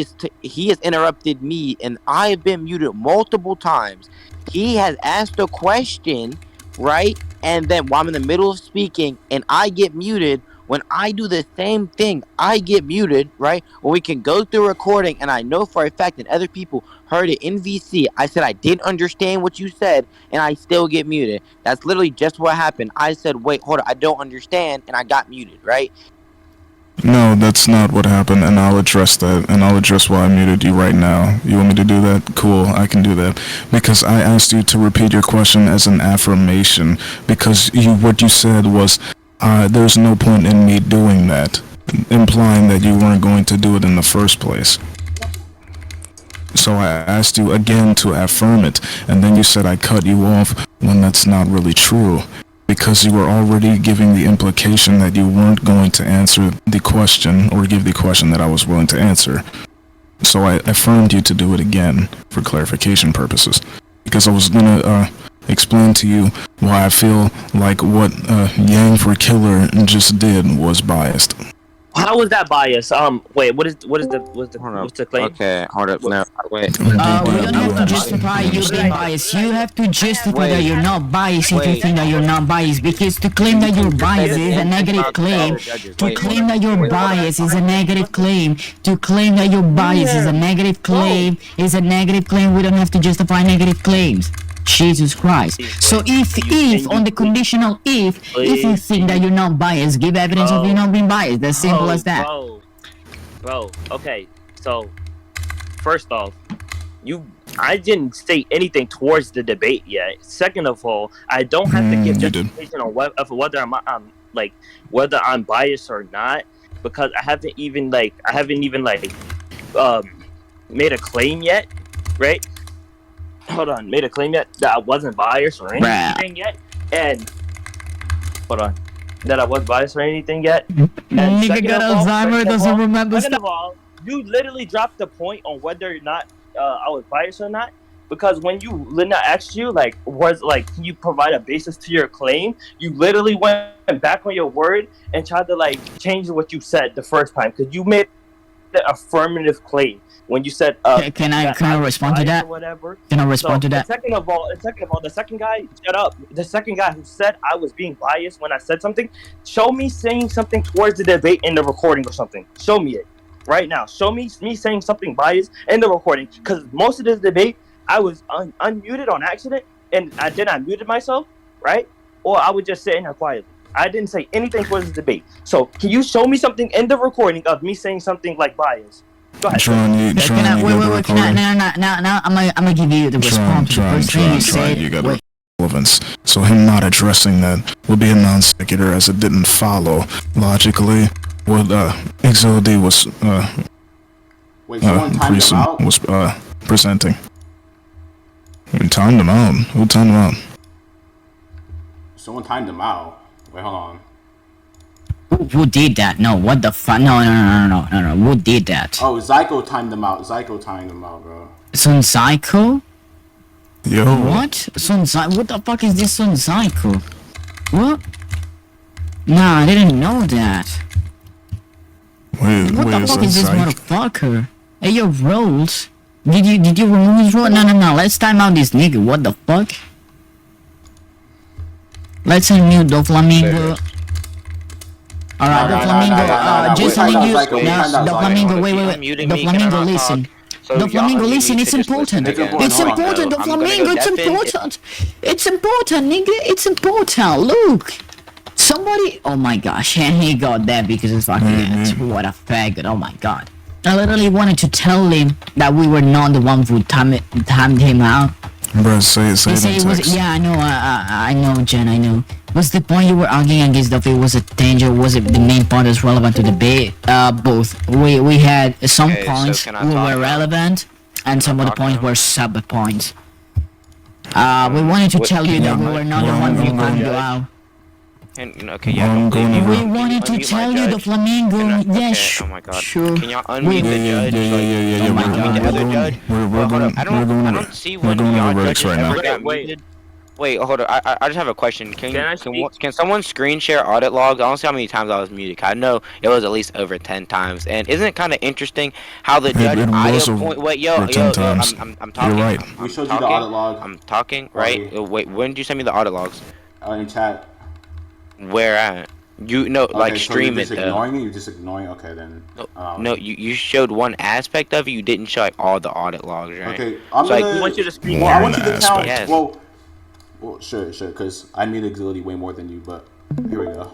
has interrupted me, and I've been muted multiple times. He has asked a question, right? And then while I'm in the middle of speaking, and I get muted. When I do the same thing, I get muted, right? When we can go through recording, and I know for a fact that other people heard it in VC. I said I didn't understand what you said, and I still get muted. That's literally just what happened. I said, wait, hold on, I don't understand, and I got muted, right? No, that's not what happened, and I'll address that, and I'll address why I muted you right now. You want me to do that? Cool, I can do that. Because I asked you to repeat your question as an affirmation, because what you said was, there's no point in me doing that, implying that you weren't going to do it in the first place. So I asked you again to affirm it, and then you said I cut you off when that's not really true. Because you were already giving the implication that you weren't going to answer the question or give the question that I was willing to answer. So I affirmed you to do it again for clarification purposes. Because I was going to explain to you why I feel like what Yang for Killer just did was biased. How was that bias? Wait, what's the claim? Okay, hold up. No, wait. We don't have to justify you being biased. You have to justify that you're not biased if you think that you're not biased. Because to claim that you're biased is a negative claim. To claim that you're biased is a negative claim. To claim that you're biased is a negative claim. Is a negative claim. We don't have to justify negative claims. Jesus Christ. So if on the conditional if you think that you're not biased, give evidence of you not being biased. That's simple as that. Bro, okay. So, first off, I didn't say anything towards the debate yet. Second of all, I don't have to give justification on whether I'm biased or not, because I haven't even made a claim yet, right? Hold on, made a claim yet that I wasn't biased or anything yet, and hold on, that I wasn't biased or anything yet. Nigga got Alzheimer, doesn't remember Second stuff. of all, you literally dropped the point on whether or not I was biased or not. Because when Linda asked you, like, can you provide a basis to your claim? You literally went back on your word and tried to like change what you said the first time because you made the affirmative claim when you said. Can I respond to that? Or whatever. Can I respond to that? Second of all, the second guy, shut up. The second guy who said I was being biased when I said something, show me saying something towards the debate in the recording or something. Show me it right now. Show me saying something biased in the recording because most of this debate. I was unmuted on accident, and I muted myself, right? Or I would just sit in here quietly. I didn't say anything towards the debate. So, can you show me something in the recording of me saying something like bias? Go ahead. Wait, now I'm gonna give you the response to the first thing you said. You got relevance. So him not addressing that would be a non sequitur as it didn't follow logically what Axility was Wait, someone timed him out? was presenting. We timed him out. Who timed him out? Someone timed him out. Wait, hold on. Who did that? No, what the fuck? No. Who did that? Oh, Zyko timed him out. Zyko timed him out, bro. Sun Zyko? Yo. What? Sun Zyko? What the fuck is this Sun Zyko? What? Nah, I didn't know that. Wait, what the fuck is this Zyko? motherfucker? Hey, your rolls. Did you remove his role? No. Let's time out this nigga. What the fuck? Let's unmute doflamingo. Alright, doflamingo. Just telling you. Doflamingo. Wait. Doflamingo, listen. Doflamingo, listen. It's important. It's important, Doflamingo. It's important. It's important, nigga. It's important. Look. Somebody. Oh my gosh. And he got that because it's fucking. What a faggot. Oh my god. I literally wanted to tell him that we were not the one who timed him out. Bro, say it in text. Yeah, I know, Jen, I know. What's the point you were arguing against if it was a danger? Was it the main point that's relevant to the debate? Both. We had some points who were relevant, and some of the points were sub points. We wanted to tell you that we were not the one who timed you out. We wanted to tell you the flamingo. Yes, oh my god. Sure. Can y'all unmute the judge? Yeah. Oh my god. We're I don't see when going y'all over judges right now. ever got muted. Wait, hold on. I just have a question. Can I someone screen share audit logs? I don't see how many times I was muted. I know it was at least over 10 times. And isn't it kind of interesting how the judge Wait, I'm talking. You're right. We showed you the audit log. I'm talking, right? Wait, when did you send me the audit logs? In chat. Where at? You know, like so stream it though. You're just ignoring. Okay, then. No, you showed one aspect of it. You didn't show like all the audit logs, right? Okay, I'm so, gonna. I want you to screen. Well, I want you to count. Yes. Well, sure, because I need Axility way more than you. But here we go.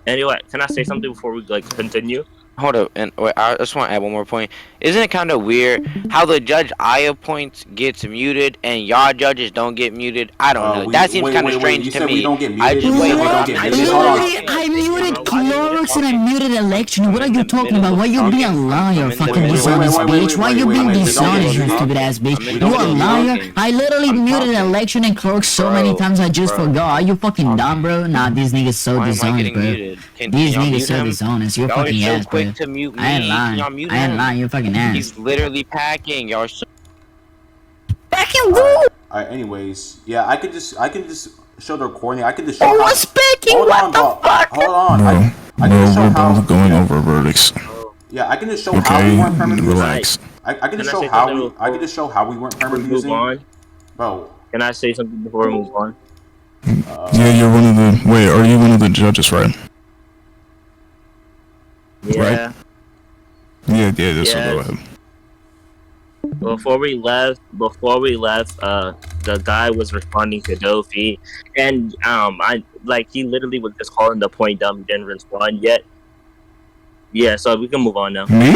Anyway, can I say something before we continue? Hold up, and wait, I just want to add one more point. Isn't it kind of weird how the judge I appoints gets muted and y'all judges don't get muted? I don't know. That seems kind of strange to me. We don't get muted. I just I muted clerks and I muted election. What are you talking about? Why you being a liar, fucking dishonest bitch? Why you being dishonest, you stupid ass bitch? You a liar? I literally muted election and clerks so many times I just forgot. Are you fucking dumb, bro? Nah, these niggas so dishonest, bro. These niggas so dishonest. You're fucking ass, bro. To mute me. I ain't lying, you fucking ass. He's literally packing. Y'all Packing who? Alright, anyways, yeah, I can just show the recording. I can just show. Oh, what's packing? What the fuck? Hold on. Bro, I can show we're how. both going over verdicts. Yeah, I can just show how we weren't permanently relax. I can just show how I can just show how we weren't permanently Move on. Bro. Can I say something before we move on? Yeah, you're one of the. Wait, are you one of the judges, right? Yeah. Right? Yeah, this will go ahead. Before we left, the guy was responding to Dofi, and he literally was just calling the point dumb, didn't respond yet. Yeah, so we can move on now. Me?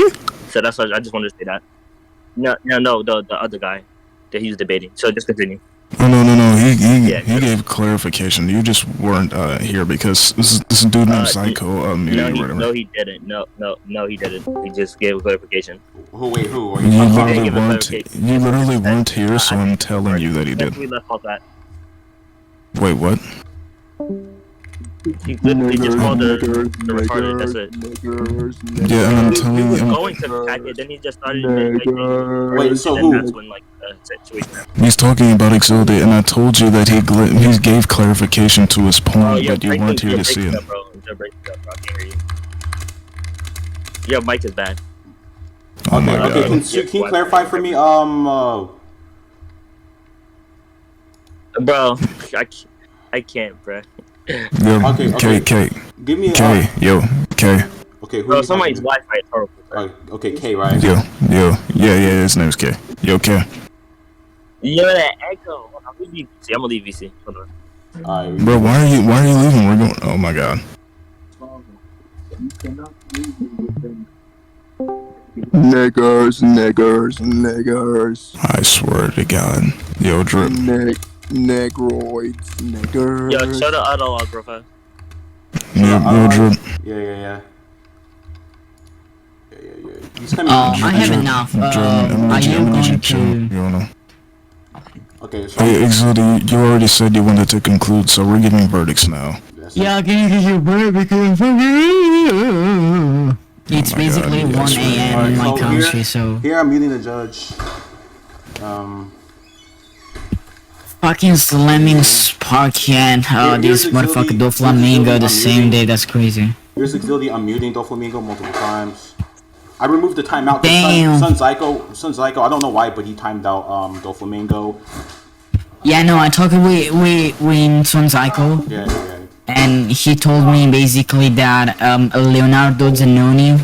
So that's why I just wanted to say that. No, the other guy that he was debating. So just continue. Oh, no. He gave clarification. You just weren't here because this dude named Psycho muted or whatever. No, he didn't. No, he didn't. He just gave clarification. Who? Who? Are You literally weren't here, so I'm telling you that he did. We left off that. Wait, what? He literally just called the retarded. That's it. Yeah, and I'm telling He was you, going to attack it, then he just started like, Wait, so and who? that's when like the situation happened. he's talking about Axility, and I told you that he gave clarification to his point, but you weren't here to see it. Bro. You're breaking up, bro. I can't hear you. Your mic is bad. Oh my god. Okay, can you clarify for me? Bro, I can't, bro. Yo, Okay. K. Give me K. Yo, K. Okay, who Bro, are you somebody's talking Wi-Fi is horrible. Bro. to? Okay, K, right? Yeah, his name's K. Yo, K. Yo, that echo. I'm gonna leave VC. I'm gonna leave VC. Hold on. Alright. Bro, why are you leaving? We're going, oh my god. Niggers. I swear to god. Yo, Drip. Negroids. Niggers. Yo, show the auto log real fast. Yo, Drip. Yeah. He's coming. I have enough. Are you going to... You wanna... Okay, so Hey, Axility, you already said you wanted to conclude, so we're giving verdicts now. Yeah, can you get your break because it's my basically God, 1 yes, a.m. in my so country, so here I'm meeting the judge. fucking slamming Sparkian. This here's motherfucker Axility. doflamingo the I'm same muting. day. That's crazy. Here's Axility. I'm muting doflamingo multiple times. I removed the timeout. Damn. Sun Zyko. I don't know why, but he timed out doflamingo. Yeah, no, I talked with Son Zyko, Yeah. and he told me basically that Leonardo Zanoni